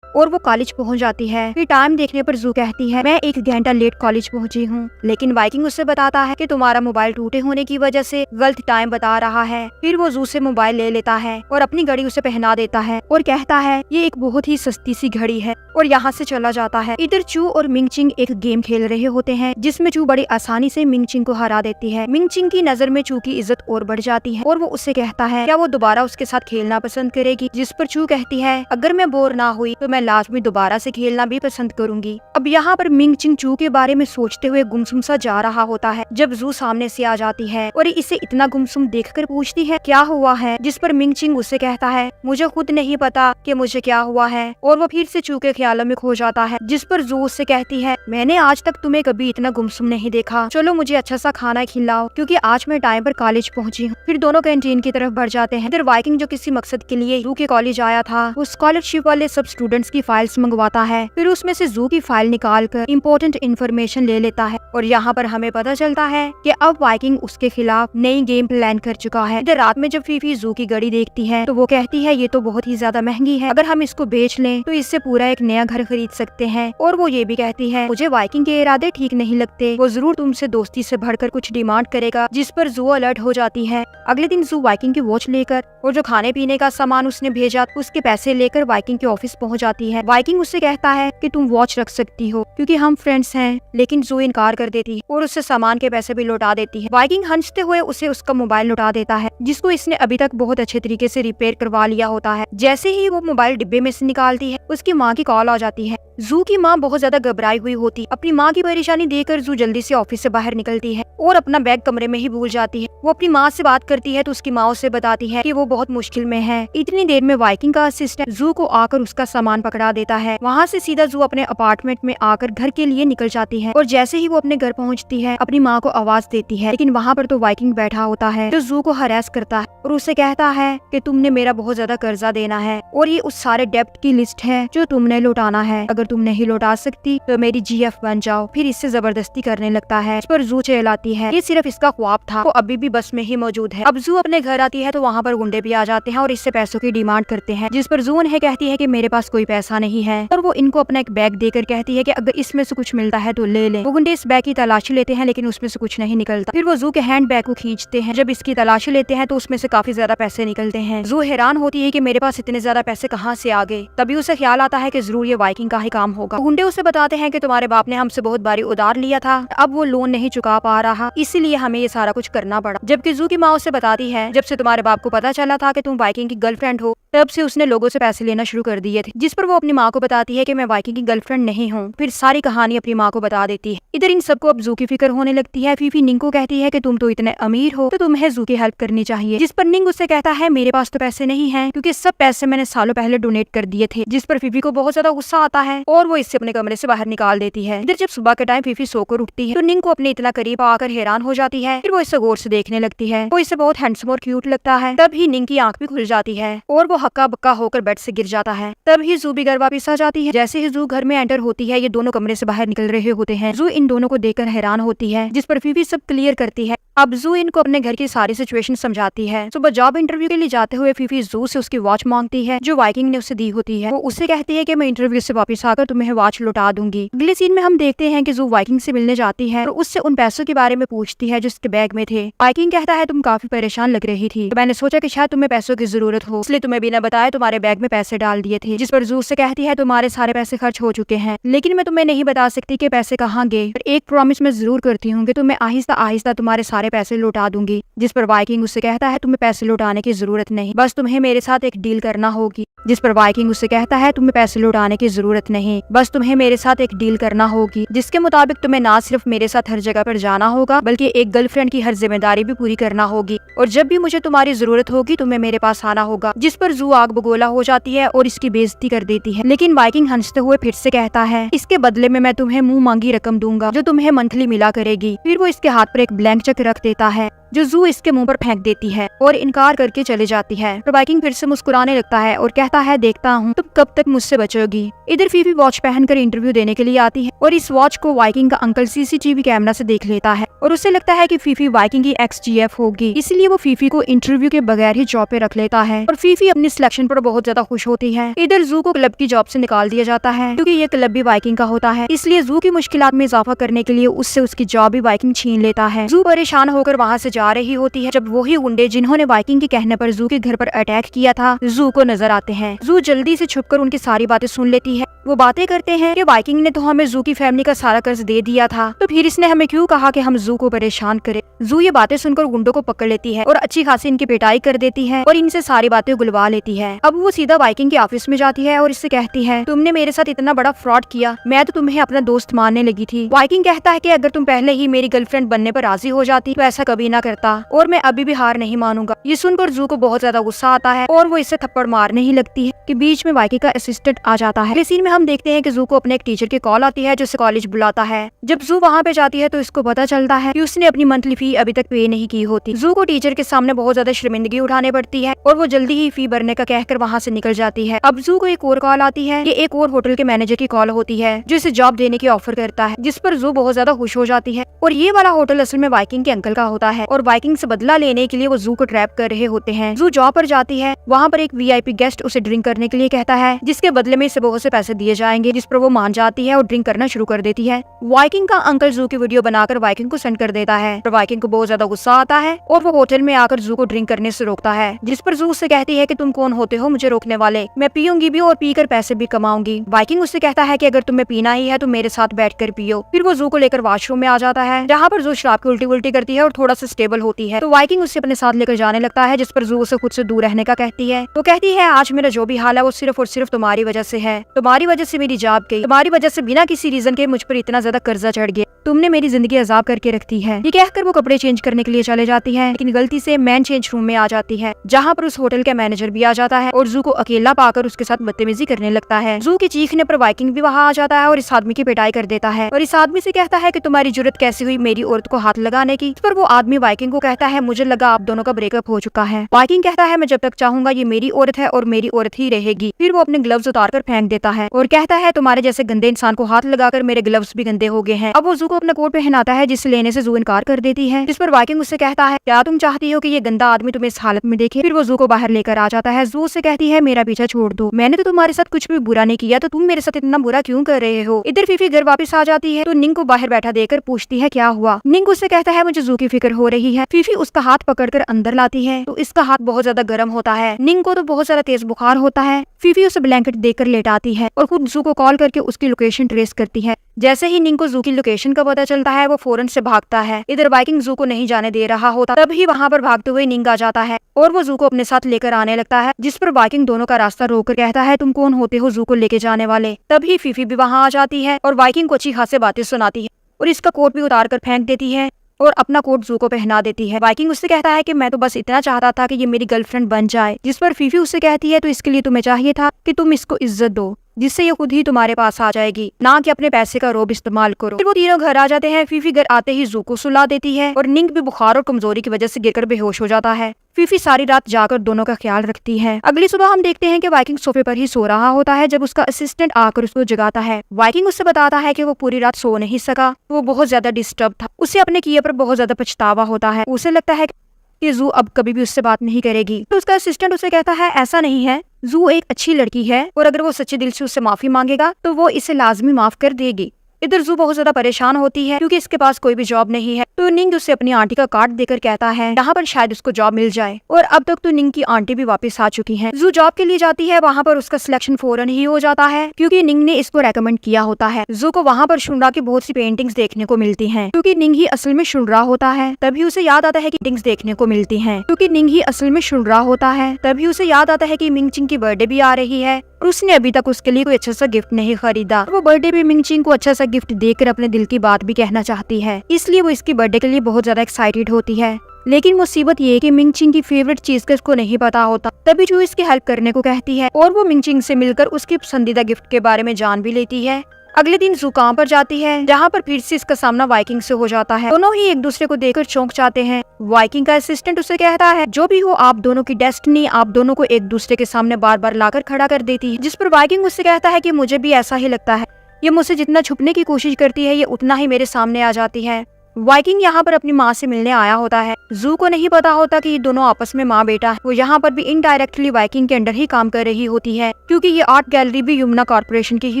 और वो कॉलेज पहुंच जाती है। फिर टाइम देखने पर जू कहती है मैं 1 घंटा लेट कॉलेज पहुंची हूँ, लेकिन वाइकिंग उससे बताता है कि तुम्हारा मोबाइल टूटे होने की वजह से गलत टाइम बता रहा है। फिर वो जू से मोबाइल ले लेता है और अपनी घड़ी उसे पहना देता है और कहता है ये एक बहुत ही सस्ती सी घड़ी है और यहाँ से चला जाता है। इधर चू और मिंगचिंग एक गेम खेल रहे होते हैं जिसमें चू बड़ी आसानी से मिंगचिंग को हरा देती है। मिंगचिंग की नजर में चू की इज्जत और बढ़ जाती है और वो उससे कहता है क्या वो दोबारा उसके साथ खेलना पसंद करेगी, जिस पर चू कहती है अगर मैं बोर ना हुई तो मैं लास्ट में दोबारा से खेलना भी पसंद करूंगी। अब यहाँ पर मिंगचिंग चू के बारे में सोचते हुए गुमसुम सा जा रहा होता है जब जू सामने से आ जाती है और इसे इतना गुमसुम देखकर पूछती है क्या हुआ है, जिस पर मिंगचिंग उससे कहता है मुझे खुद नहीं पता कि मुझे क्या हुआ है और वो फिर से चू के ख्यालों में खो जाता है। जिस पर जू उससे कहती है मैंने आज तक तुम्हें कभी इतना गुमसुम नहीं देखा, चलो मुझे अच्छा सा खाना खिलाओ क्योंकि आज मैं टाइम पर कॉलेज पहुंची हूँ। फिर दोनों कैंटीन की तरफ बढ़ जाते हैं। इधर वाइकिंग जो किसी मकसद के लिए जू के कॉलेज आया था वो स्कॉलरशिप वाले सब स्टूडेंट्स की फाइल्स मंगवाता है। फिर उसमें से जू की फाइल निकाल कर इम्पोर्टेंट इन्फॉर्मेशन ले लेता है और यहाँ पर हमें पता चलता है कि अब वाइकिंग उसके खिलाफ नई गेम प्लान कर चुका है। इधर रात में जब फीफी जू की घड़ी देखती है तो वो कहती है ये तो बहुत ही ज्यादा महंगी है, अगर हम इसको बेच लें तो इससे पूरा एक नया घर खरीद सकते हैं। और वो ये भी कहती है मुझे वाइकिंग के इरादे ठीक नहीं लगते, वो जरूर तुमसे दोस्ती से बढ़कर कुछ डिमांड करेगा, जिस पर जू अलर्ट हो जाती है। अगले दिन जू वाइकिंग की वॉच लेकर और जो खाने पीने का सामान उसने भेजा उसके पैसे लेकर वाइकिंग के ऑफिस पहुंच जाती है। वाइकिंग उससे कहता है कि तुम वॉच रख सकती हो क्योंकि हम फ्रेंड्स हैं, लेकिन जू इनकार कर देती है और उससे सामान के पैसे भी लौटा देती है। वाइकिंग हंसते हुए उसे उसका मोबाइल लौटा देता है जिसको इसने अभी तक बहुत अच्छे तरीके से रिपेयर करवा लिया होता है। जैसे ही वो मोबाइल डिब्बे में से निकालती है उसकी माँ की कॉल आ जाती है। जू की माँ बहुत ज्यादा घबराई हुई होती, अपनी माँ की परेशानी देखकर जू जल्दी से ऑफिस से बाहर निकलती है और अपना बैग कमरे में ही भूल जाती है। वो अपनी माँ से बात करती है तो उसकी माँ उसे बताती है कि वो बहुत मुश्किल में है। इतनी देर में वाइकिंग का असिस्टेंट जू को आकर उसका सामान पकड़ा देता है। वहाँ से सीधा जू अपने अपार्टमेंट में आकर घर के लिए निकल जाती है और जैसे ही वो अपने घर पहुँचती है अपनी माँ को आवाज देती है, लेकिन वहाँ पर तो वाइकिंग बैठा होता है जो जू को हरास करता है और उसे कहता है कि तुमने मेरा बहुत ज्यादा कर्जा देना है और ये उस सारे डेब्ट की लिस्ट है जो तुमने लौटाना है, अगर तुम नहीं लौटा सकती तो मेरी जीएफ बन जाओ। फिर इससे जबरदस्ती करने लगता है। इस पर जू चिल्लाती है ये सिर्फ इसका ख्वाब था, वो अभी भी बस में ही मौजूद है। अब जू अपने घर आती है तो वहाँ पर गुंडे भी आ जाते हैं और इससे पैसों की डिमांड करते हैं, जिस पर जू उन्हें कहती है कि मेरे पास कोई पैसा नहीं है और वो इनको अपना एक बैग देकर कहती है कि अगर इसमें से कुछ मिलता है तो ले लें। वो गुंडे इस बैग की तलाशी लेते हैं लेकिन उसमें से कुछ नहीं निकलता। फिर वो जू के हैंड बैग को खींचते हैं। जब इसकी तलाशी लेते हैं तो उसमें से काफी ज्यादा पैसे निकलते हैं। जू हैरान होती है कि मेरे पास इतने ज्यादा पैसे कहाँ से आ गए। तभी उसे ख्याल आता है कि जरूर ये वाइकिंग का ही काम होगा। गुंडे उसे बताते हैं कि तुम्हारे बाप ने हमसे बहुत बारी उधार लिया था, अब वो लोन नहीं चुका पा रहा, इसीलिए हमें ये सारा कुछ करना पड़ा। जबकि जू की माँ उसे बताती है जब से तुम्हारे बाप को पता चला था कि तुम वाइकिंग की गर्लफ्रेंड हो तब से उसने लोगों से पैसे लेना शुरू कर दिए थे। जिस पर वो अपनी माँ को बताती है कि मैं वाइकिंग की गर्लफ्रेंड नहीं हूँ। फिर सारी कहानी अपनी माँ को बता देती है। इधर इन सबको अब जू की फिक्र होने लगती है। फीफी निंग को कहती है कि तुम तो इतने अमीर हो तो तुम्हें जू की हेल्प करनी चाहिए, जिस पर निंग उससे कहता है मेरे पास तो पैसे नहीं है क्योंकि सब पैसे मैंने सालों पहले डोनेट कर दिए थे। जिस पर फीफी को बहुत ज्यादा गुस्सा आता है और वो इससे अपने कमरे से बाहर निकाल देती है। इधर जब सुबह के टाइम फीफी सोकर उठती है तो निंग को अपने इतना करीब आकर हैरान हो जाती है। फिर वो इसे गौर से देखने लगती है। वो इसे बहुत हैंडसम और क्यूट लगता है। तभी निंग की आंख भी खुल जाती है और वो हक्का बक्का होकर बेड से गिर जाता है। तभी जू भी घर वापस आ जाती है। जैसे ही जू घर में एंटर होती है ये दोनों कमरे से बाहर निकल रहे होते हैं। जू इन दोनों को देखकर हैरान होती है, जिस पर फीफी सब क्लियर करती है। अब जू इनको अपने घर की सारी सिचुएशन समझाती है। सुबह जॉब इंटरव्यू के लिए जाते हुए फीफी जू से उसकी वॉच मांगती है जो वाइकिंग ने उसे दी होती है। वो उससे कहती है कि मैं इंटरव्यू से वापस आकर तुम्हें वॉच लौटा दूंगी। अगले सीन में हम देखते हैं कि जू वाइकिंग से मिलने जाती है और उससे उन पैसों के बारे में पूछती है जो उसके बैग में थे। वाइकिंग कहता है तुम काफी परेशान लग रही थी तो मैंने सोचा कि शायद तुम्हें पैसों की जरूरत हो, इसलिए तुम्हें बिना बताए तुम्हारे बैग में पैसे डाल दिए थे। जिस पर जू से कहती है तुम्हारे सारे पैसे खर्च हो चुके हैं लेकिन मैं तुम्हें नहीं बता सकती कि पैसे कहाँ गए, पर एक प्रॉमिस मैं जरूर करती हूँ कि तुम्हें आहिस्ता आहिस्ता तुम्हारे सारे पैसे लौटा दूंगी। जिस पर वाइकिंग उससे कहता है तुम्हें पैसे लौटाने की जरूरत नहीं, बस तुम्हें मेरे साथ एक डील करना होगी। जिस पर वाइकिंग उससे कहता है तुम्हें पैसे लौटाने की जरूरत नहीं, बस तुम्हें मेरे साथ एक डील करना होगी जिसके मुताबिक तुम्हें ना सिर्फ मेरे साथ हर जगह पर जाना होगा बल्कि एक गर्लफ्रेंड की हर जिम्मेदारी भी पूरी करना होगी और जब भी मुझे तुम्हारी जरूरत होगी तुम्हें मेरे पास आना होगा। जिस पर जू आग बगोला हो जाती है और इसकी बेइज्जती कर देती है। लेकिन वाइकिंग हंसते हुए फिर से कहता है इसके बदले में मैं तुम्हें मुंह मांगी रकम दूंगा जो तुम्हें मंथली मिला करेगी। फिर वो इसके हाथ पर एक ब्लैंक चेक रख देता है जो जू इसके मुंह पर फेंक देती है और इनकार करके चले जाती है। तो वाइकिंग फिर से मुस्कुराने लगता है और कहता है, देखता हूँ तुम कब तक मुझसे बचोगी। इधर फीफी वॉच पहनकर इंटरव्यू देने के लिए आती है और इस वॉच को वाइकिंग का अंकल सीसीटीवी कैमरा से देख लेता है और उसे लगता है कि फीफी वाइकिंग की XGF होगी, इसलिए वो फीफी को इंटरव्यू के बगैर ही जॉब पे रख लेता है और फीफी अपनी सिलेक्शन पर बहुत ज्यादा खुश होती है। इधर जू को क्लब की जॉब से निकाल दिया जाता है क्योंकि ये क्लब भी वाइकिंग का होता है, इसलिए जू की मुश्किलात में इजाफा करने के लिए उससे उसकी जॉब भी वाइकिंग छीन लेता है। जू परेशान होकर वहाँ से जा रही होती है जब वही गुंडे जिन्होंने वाइकिंग के कहने पर जू के घर पर अटैक किया था जू को नजर आते हैं। जू जल्दी से छुपकर उनकी सारी बातें सुन लेती है। वो बातें करते हैं कि वाइकिंग ने तो हमें जू की फैमिली का सारा कर्ज दे दिया था, तो फिर इसने हमें क्यों कहा कि हम जू को परेशान करें। जू ये बातें सुनकर गुंडों को पकड़ लेती है और अच्छी खासी इनकी पिटाई कर देती है और इनसे सारी बातें गुलवा लेती है। अब वो सीधा वाइकिंग के ऑफिस में जाती है और इससे कहती है, तुमने मेरे साथ इतना बड़ा फ्रॉड किया, मैं तो तुम्हें अपना दोस्त मानने लगी थी। वाइकिंग कहता है कि अगर तुम पहले ही मेरी गर्लफ्रेंड बनने पर राजी हो जाती तो ऐसा कभी ना करता और मैं अभी भी हार नहीं मानूंगा। ये सुनकर जू को बहुत ज्यादा गुस्सा आता है और वो इससे थप्पड़ मारने ही लगती है कि बीच में वाइकिंग का असिस्टेंट आ जाता है। अगले सीन में हम देखते हैं कि जू को अपने एक टीचर की कॉल आती है जो उसे कॉलेज बुलाता है। जब जू वहाँ पे जाती है तो इसको पता चलता है कि उसने अपनी मंथली फी अभी तक पे नहीं की होती। जू को टीचर के सामने बहुत ज्यादा शर्मिंदगी उठाने पड़ती है और वो जल्दी ही फी भरने का कहकर वहाँ से निकल जाती है। अब जू को एक और कॉल आती है, ये एक और होटल के मैनेजर की कॉल होती है जो इसे जॉब देने की ऑफर करता है, जिस पर जू बहुत ज्यादा खुश हो जाती है। और ये वाला होटल असल में वाइकिंग के अंकल का होता है और वाइकिंग से बदला लेने के लिए वो जू को ट्रैप कर रहे होते हैं। जू जॉब पर जाती है, वहाँ पर एक VIP गेस्ट उसे ड्रिंक करने के लिए कहता है जिसके बदले में इसे बहुत से पैसे दिए जाएंगे, जिस पर वो मान जाती है और ड्रिंक करना शुरू कर देती है। वाइकिंग का अंकल जू की वीडियो बनाकर वाइकिंग को सेंड कर देता है और वाइकिंग को बहुत ज्यादा गुस्सा आता है और वो होटल में आकर जू को ड्रिंक करने से रोकता है, जिस पर जू उससे कहती है कि तुम कौन होते हो मुझे रोकने वाले, मैं पीऊंगी भी और पीकर पैसे भी कमाऊंगी। वाइकिंग उससे कहता है कि अगर तुम्हें पीना ही है तो मेरे साथ बैठकर पियो। फिर वो जू को लेकर वॉशरूम में आ जाता है जहाँ पर जू शराब की उल्टी उल्टी करती है और थोड़ा सा स्टेबल होती है, तो वाइकिंग उससे अपने साथ लेकर जाने लगता है, जिस पर जू उसे खुद से दूर रहने का कहती है। वो कहती है, आज मेरा जो भी हाल है वो सिर्फ और सिर्फ तुम्हारी वजह से है, तुम्हारी वजह से मेरी जॉब गई, तुम्हारी वजह से बिना किसी रीजन के मुझ पर इतना ज्यादा कर्जा चढ़ गया, तुमने मेरी जिंदगी अजाब करके रखती है। ये कहकर वो कपड़े चेंज करने के लिए चले जाती है, लेकिन गलती से मैन चेंज रूम में आ जाती है जहाँ पर उस होटल का मैनेजर भी आ जाता है और जू को अकेला पाकर उसके साथ बदतमीजी करने लगता है। जू की चीखने पर वाइकिंग भी वहाँ आ जाता है और इस आदमी की पिटाई कर देता है और इस आदमी से कहता है कि तुम्हारी जरूरत कैसी हुई मेरी औरत को हाथ लगाने की। इस पर वो आदमी वाइकिंग को कहता है, मुझे लगा आप दोनों का ब्रेकअप हो चुका है। वाइकिंग कहता है, मैं जब तक चाहूंगा ये मेरी औरत है और मेरी औरत ही रहेगी। फिर वो अपने ग्लव्स उतार कर फेंक देता है और कहता है, तुम्हारे जैसे गंदे इंसान को हाथ लगाकर मेरे ग्लव्स भी गंदे हो गए हैं। अब वो जू को अपना कोट पहनाता है जिसे लेने से जू इनकार कर देती है, जिस पर वाइकिंग उससे कहता है, क्या तुम चाहती हो कि ये गंदा आदमी तुम्हें इस हालत में देखे। फिर वो जू को बाहर लेकर आ जाता है। जू से कहती है, मेरा पीछा छोड़ दो, मैंने तो तुम्हारे साथ कुछ भी बुरा नहीं किया, तो तुम मेरे साथ इतना बुरा क्यों कर रहे हो। इधर फीफी घर वापस आ जाती है तो निंग को बाहर बैठा देकर पूछती है क्या हुआ। निंग उससे कहता है, मुझे जू की फिक्र हो रही है। फीफी उसका हाथ पकड़कर अंदर लाती है तो इसका हाथ बहुत ज्यादा गर्म होता है। निंग को तो बहुत ज्यादा तेज बुखार होता है। फीफी उसे ब्लैंकेट देकर लेटाती है और खुद जू को कॉल करके उसकी लोकेशन ट्रेस करती है। जैसे ही निंग को जू की लोकेशन का पता चलता है वो फौरन से भागता है। इधर वाइकिंग जू को नहीं जाने दे रहा होता, तभी वहाँ पर भागते हुए निंग आ जाता है और वो जू को अपने साथ लेकर आने लगता है, जिस पर वाइकिंग दोनों का रास्ता रोककर कहता है, तुम कौन होते हो जू को लेके जाने वाले। तभी फीफी भी वहाँ आ जाती है और वाइकिंग को अच्छी खासी बातें सुनाती है और इसका कोट भी उतार कर फेंक देती है और अपना कोट जू को पहना देती है। वाइकिंग उससे कहता है कि मैं तो बस इतना चाहता था कि ये मेरी गर्लफ्रेंड बन जाए, जिस पर फीफी उससे कहती है, तो इसके लिए तुम्हें चाहिए था कि तुम इसको इज्जत दो, जिससे ये खुद ही तुम्हारे पास आ जाएगी, ना कि अपने पैसे का रोब इस्तेमाल करो। फिर वो तीनों घर आ जाते हैं। फीफी घर आते ही जू को सुला देती है और निंग भी बुखार और कमजोरी की वजह से गिरकर बेहोश हो जाता है। फीफी सारी रात जाकर दोनों का ख्याल रखती है। अगली सुबह हम देखते हैं कि वाइकिंग सोफे पर ही सो रहा होता है जब उसका असिस्टेंट आकर उसको जगाता है। वाइकिंग उससे बताता है कि वो पूरी रात सो नहीं सका, वो बहुत ज्यादा डिस्टर्ब था, उसे अपने किए पर बहुत ज्यादा पछतावा होता है। उसे लगता है कि जू अब कभी भी उससे बात नहीं करेगी। तो उसका असिस्टेंट उसे कहता है, ऐसा नहीं है, जू एक अच्छी लड़की है और अगर वो सच्चे दिल से उससे माफी मांगेगा तो वो इसे लाजमी माफ कर देगी। इधर जू बहुत ज्यादा परेशान होती है क्योंकि इसके पास कोई भी जॉब नहीं है। तो निंग उसे अपनी आंटी का कार्ड देकर कहता है यहाँ पर शायद उसको जॉब मिल जाए और अब तक तो निंग की आंटी भी वापस आ चुकी हैं। जू जॉब के लिए जाती है, वहाँ पर उसका सिलेक्शन फौरन ही हो जाता है क्योंकि निंग ने इसको रेकमेंड किया होता है। जू को वहाँ पर शुनरा की बहुत सी पेंटिंग्स देखने को मिलती है क्योंकि निंग ही असल में शुनरा होता है। तभी उसे याद आता है कि पेंटिंग्स देखने को मिलती है क्योंकि निंग ही असल में शुनरा होता है। तभी उसे याद आता है कि मिंगचिंग की बर्थडे भी आ रही है और उसने अभी तक उसके लिए कोई अच्छा सा गिफ्ट नहीं खरीदा। वो बर्थडे पे मिंगचिंग को अच्छा सा गिफ्ट देकर अपने दिल की बात भी कहना चाहती है, इसलिए वो इसकी बर्थडे के लिए बहुत ज्यादा एक्साइटेड होती है। लेकिन मुसीबत ये कि मिंगचिंग की फेवरेट चीज का उसको नहीं पता होता। तभी जो इसकी हेल्प करने को कहती है और वो मिंगचिंग से मिलकर उसकी पसंदीदा गिफ्ट के बारे में जान भी लेती है अगले दिन जू काम पर जाती है, जहाँ पर फिर से इसका सामना वाइकिंग से हो जाता है। दोनों ही एक दूसरे को देखकर चौंक जाते हैं। वाइकिंग का असिस्टेंट उसे कहता है, जो भी हो आप दोनों की डेस्टिनी आप दोनों को एक दूसरे के सामने बार बार लाकर खड़ा कर देती है। जिस पर वाइकिंग उससे कहता है कि मुझे भी ऐसा ही लगता है, ये मुझसे जितना छुपने की कोशिश करती है ये उतना ही मेरे सामने आ जाती है। वाइकिंग यहाँ पर अपनी माँ से मिलने आया होता है। जू को नहीं पता होता कि ये दोनों आपस में माँ बेटा है। वो यहाँ पर भी इनडायरेक्टली वाइकिंग के अंडर ही काम कर रही होती है, क्योंकि ये आर्ट गैलरी भी यमुना कॉर्पोरेशन की ही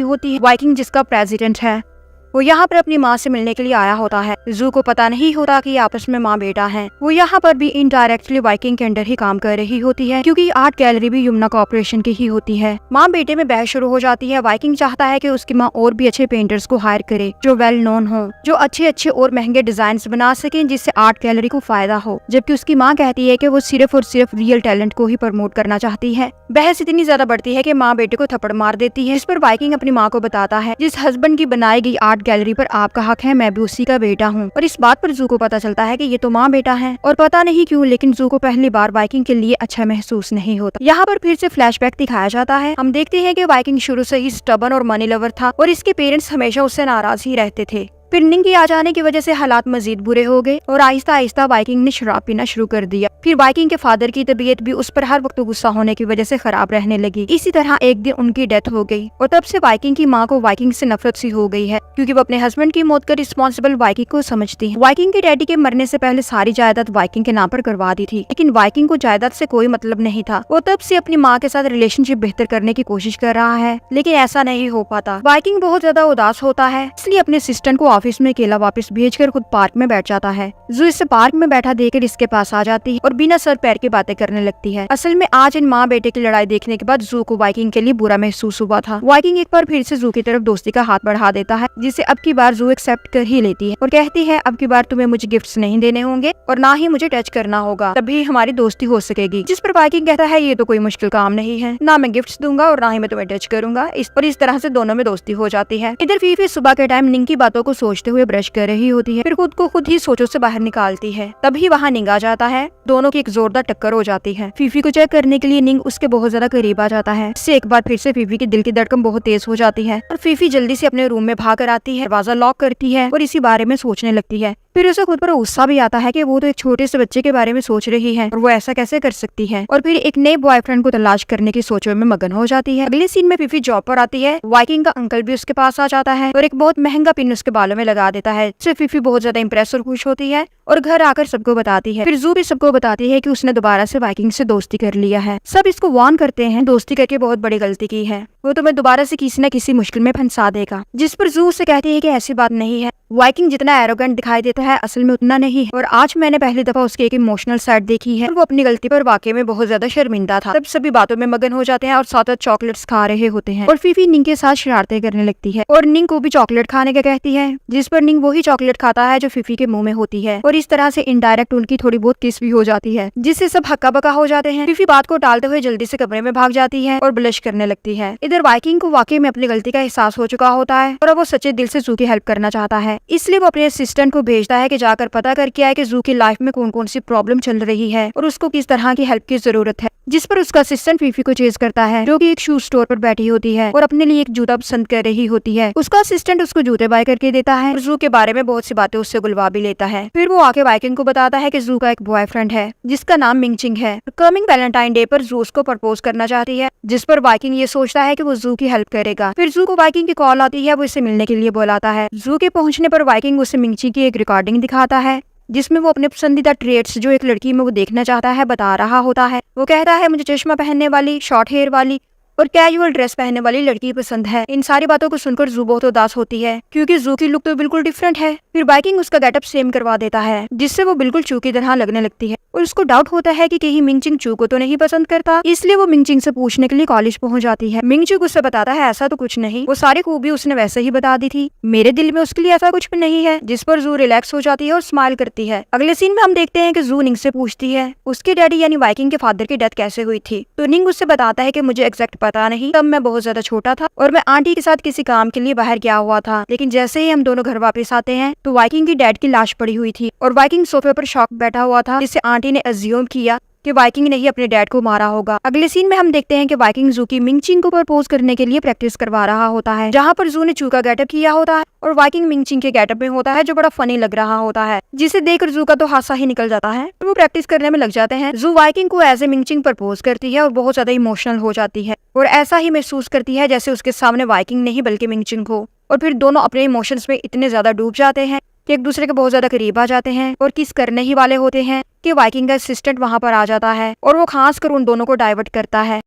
होती है। वाइकिंग जिसका प्रेसिडेंट है वो यहाँ पर अपनी माँ से मिलने के लिए आया होता है। जू को पता नहीं होता कि ये आपस में माँ बेटा हैं। वो यहाँ पर भी इनडायरेक्टली वाइकिंग के अंडर ही काम कर रही होती है, क्योंकि आर्ट गैलरी भी यमुना कॉर्पोरेशन की ही होती है। माँ बेटे में बहस शुरू हो जाती है। वाइकिंग चाहता है कि उसकी माँ और भी अच्छे पेंटर्स को हायर करे जो वेल नोन हो, जो अच्छे अच्छे और महंगे डिजाइन बना सके जिससे आर्ट गैलरी को फायदा हो, जबकि उसकी माँ कहती है कि वो सिर्फ और सिर्फ रियल टैलेंट को ही प्रमोट करना चाहती है। बहस इतनी ज्यादा बढ़ती है कि माँ बेटे को थप्पड़ मार देती है। इस पर वाइकिंग अपनी माँ को बताता है, जिस हस्बैंड की बनाई गई आर्ट गैलरी पर आपका हक है, मैं भी उसी का बेटा हूँ। और इस बात पर जू को पता चलता है कि ये तो माँ बेटा है, और पता नहीं क्यों लेकिन जू को पहली बार वाइकिंग के लिए अच्छा महसूस नहीं होता। यहाँ पर फिर से फ्लैशबैक दिखाया जाता है। हम देखते हैं कि वाइकिंग शुरू से ही स्टबर्न और मनी लवर था और इसके पेरेंट्स हमेशा उससे नाराज ही रहते थे। फिर निंग के आ जाने की वजह से हालात मजीद बुरे हो गए और आहिस्ता आहिस्ता वाइकिंग ने शराब पीना शुरू कर दिया। फिर वाइकिंग के फादर की तबीयत भी उस पर हर वक्त गुस्सा होने की वजह से खराब रहने लगी। इसी तरह एक दिन उनकी डेथ हो गई और तब से वाइकिंग की माँ को वाइकिंग से नफरत सी हो गई है, क्योंकि वो अपने हस्बैंड की मौत का रिस्पॉन्सिबल वाइकिंग को समझती है। वाइकिंग के डैडी के मरने से पहले सारी जायदाद वाइकिंग के नाम पर करवा दी थी, लेकिन वाइकिंग को जायदाद से कोई मतलब नहीं था। वो तब से अपनी माँ के साथ रिलेशनशिप बेहतर करने की कोशिश कर रहा है, लेकिन ऐसा नहीं हो पाता। वाइकिंग बहुत ज्यादा उदास होता है, इसलिए अपने असिस्टेंट को ऑफिस में अकेला वापस भेजकर खुद पार्क में बैठ जाता है। जू इसे पार्क में बैठा देखकर इसके पास आ जाती है और बिना सर पैर की बातें करने लगती है। असल में आज इन माँ बेटे की लड़ाई देखने के बाद जू को वाइकिंग के लिए बुरा महसूस हुआ था। वाइकिंग एक बार फिर से जू की तरफ दोस्ती का हाथ बढ़ा देता है, जिसे अब की बार जू एक्सेप्ट कर ही लेती है और कहती है, अब की बार तुम्हें मुझे गिफ्ट्स नहीं देने होंगे और ना ही मुझे टच करना होगा, तभी हमारी दोस्ती हो सकेगी। जिस पर वाइकिंग कहता है, ये तो कोई मुश्किल काम नहीं है, ना मैं गिफ्ट्स दूंगा और ना ही मैं तुम्हें टच करूंगा। इस तरह से दोनों में दोस्ती हो जाती है। इधर फीफी सुबह के टाइम निंग की बातों को सोचते हुए ब्रश कर रही होती है, फिर खुद को खुद ही सोचों से बाहर निकालती है। तभी वहाँ निंग आ जाता है। दोनों की एक जोरदार टक्कर हो जाती है। फीफी को चेक करने के लिए निंग उसके बहुत ज्यादा करीब आ जाता है। इससे एक बार फिर से फीफी की दिल की धड़कन बहुत तेज हो जाती है और फीफी जल्दी से अपने रूम में भाग कर आती है, दरवाजा लॉक करती है और इसी बारे में सोचने लगती है। फिर उसे खुद पर गुस्सा भी आता है कि वो तो एक छोटे से बच्चे के बारे में सोच रही है और वो ऐसा कैसे कर सकती है, और फिर एक नए बॉयफ्रेंड को तलाश करने की सोचों में मगन हो जाती है। अगले सीन में फीफी जॉब पर आती है। वाइकिंग का अंकल भी उसके पास आ जाता है और एक बहुत महंगा पिन उसके बालों में लगा देता है, जिससे फीफी बहुत ज्यादा इंप्रेस और खुश होती है और घर आकर सबको बताती है। फिर जू भी सबको बताती है कि उसने दोबारा से वाइकिंग से दोस्ती कर लिया है। सब इसको वार्न करते हैं, दोस्ती करके बहुत बड़ी गलती की है, वो तुम्हें दोबारा से किसी न किसी मुश्किल में फंसा देगा। जिस पर जू से कहती है कि ऐसी बात नहीं है, वाइकिंग जितना एरोगेंट दिखाई देता है असल में उतना नहीं है, और आज मैंने पहली दफा उसकी एक इमोशनल साइड देखी है। वो अपनी गलती पर वाकई में बहुत ज्यादा शर्मिंदा था। तब सभी बातों में मगन हो जाते हैं और साथ साथ चॉकलेट्स खा रहे होते हैं और फीफी निंग के साथ शरारतें करने लगती है और निंग को भी चॉकलेट खाने का कहती है, जिस पर निंग वही चॉकलेट खाता है जो फीफी के मुंह में होती है और इस तरह से इनडायरेक्ट उनकी थोड़ी बहुत किस भी हो जाती है, जिससे सब हक्का बक्का हो जाते हैं। फीफी बात को टालते हुए जल्दी से कमरे में भाग जाती है और ब्लश करने लगती है। इधर वाइकिंग को वाकई में अपनी गलती का एहसास हो चुका होता है और अब वो सच्चे दिल से जू की हेल्प करना चाहता है, इसलिए वो अपने असिस्टेंट को भेजता है कि जाकर पता करके आए कि जू की लाइफ में कौन कौन सी प्रॉब्लम चल रही है और उसको किस तरह की हेल्प की जरूरत है। जिस पर उसका असिस्टेंट फीफी को चेज करता है, जो कि एक शू स्टोर पर बैठी होती है और अपने लिए एक जूता पसंद कर रही होती है। उसका असिस्टेंट उसको जूते बाय करके देता है और जू के बारे में बहुत सी बातें उससे गुलवा भी लेता है। फिर वो आके वाइकिंग को बताता है कि जू का एक बॉयफ्रेंड है जिसका नाम मिंगचिंग है। कमिंग वैलेंटाइन डे पर जू उसको प्रपोज करना चाहती है, जिस पर वाइकिंग ये सोचता है कि वो जू की हेल्प करेगा। फिर जू को वाइकिंग की कॉल आती है, वो इसे मिलने के लिए बुलाता है। जू के पहुंचने पर वाइकिंग उसे मिंगचिंग की एक रिकॉर्डिंग दिखाता है, जिसमें वो अपने पसंदीदा ट्रेड्स जो एक लड़की में वो देखना चाहता है बता रहा होता है। वो कहता है, मुझे चश्मा पहनने वाली, शॉर्ट हेयर वाली और कैजुअल ड्रेस पहनने वाली लड़की पसंद है। इन सारी बातों को सुनकर जू बहुत उदास होती है, क्योंकि जू की लुक तो बिल्कुल डिफरेंट है। फिर वाइकिंग उसका गेटअप सेम करवा देता है, जिससे वो बिल्कुल चू की तरह लगने लगती है और उसको डाउट होता है कि कहीं मिंगचिंग चू को तो नहीं पसंद करता, इसलिए वो मिंगचिंग से पूछने के लिए कॉलेज पहुंच जाती है। मिंगचिंग उससे बताता है, ऐसा तो कुछ नहीं, वो सारी खूबी उसने वैसे ही बता दी थी, मेरे दिल में उसके लिए ऐसा कुछ भी नहीं है। जिस पर जू रिलैक्स हो जाती है और स्माइल करती है। अगले सीन में हम देखते हैं कि जू निंग से पूछती है उसके डैडी यानी वाइकिंग के फादर की डेथ कैसे हुई थी, तो निंग उससे बताता है कि मुझे एग्जैक्ट पता नहीं, तब मैं बहुत ज्यादा छोटा था और मैं आंटी के साथ किसी काम के लिए बाहर गया हुआ था, लेकिन जैसे ही हम दोनों घर वापस आते हैं तो वाइकिंग की डैड की लाश पड़ी हुई थी और वाइकिंग सोफे पर शॉक बैठा हुआ था, जिससे आंटी ने अज्यूम किया कि वाइकिंग ने ही अपने डैड को मारा होगा। अगले सीन में हम देखते हैं कि वाइकिंग जू की मिंगचिंग को प्रपोज करने के लिए प्रैक्टिस करवा रहा होता है, जहाँ पर जू ने चू का गेटअप किया होता है और वाइकिंग मिंगचिंग के गेटअप में होता है, जो बड़ा फनी लग रहा होता है, जिसे देखकर जू का तो हादसा ही निकल जाता है और वो प्रैक्टिस करने में लग जाते हैं। जू वाइकिंग को एज ए मिंगचिंग प्रपोज करती है और बहुत ज्यादा इमोशनल हो जाती है और ऐसा ही महसूस करती है जैसे उसके सामने वाइकिंग नहीं बल्कि मिंगचिंग हो, और फिर दोनों अपने इमोशंस में इतने ज्यादा डूब जाते हैं कि एक दूसरे के बहुत ज्यादा करीब आ जाते हैं और किस करने ही वाले होते हैं कि वाइकिंग का असिस्टेंट वहां पर आ जाता है और वो खास कर उन दोनों को डाइवर्ट करता है।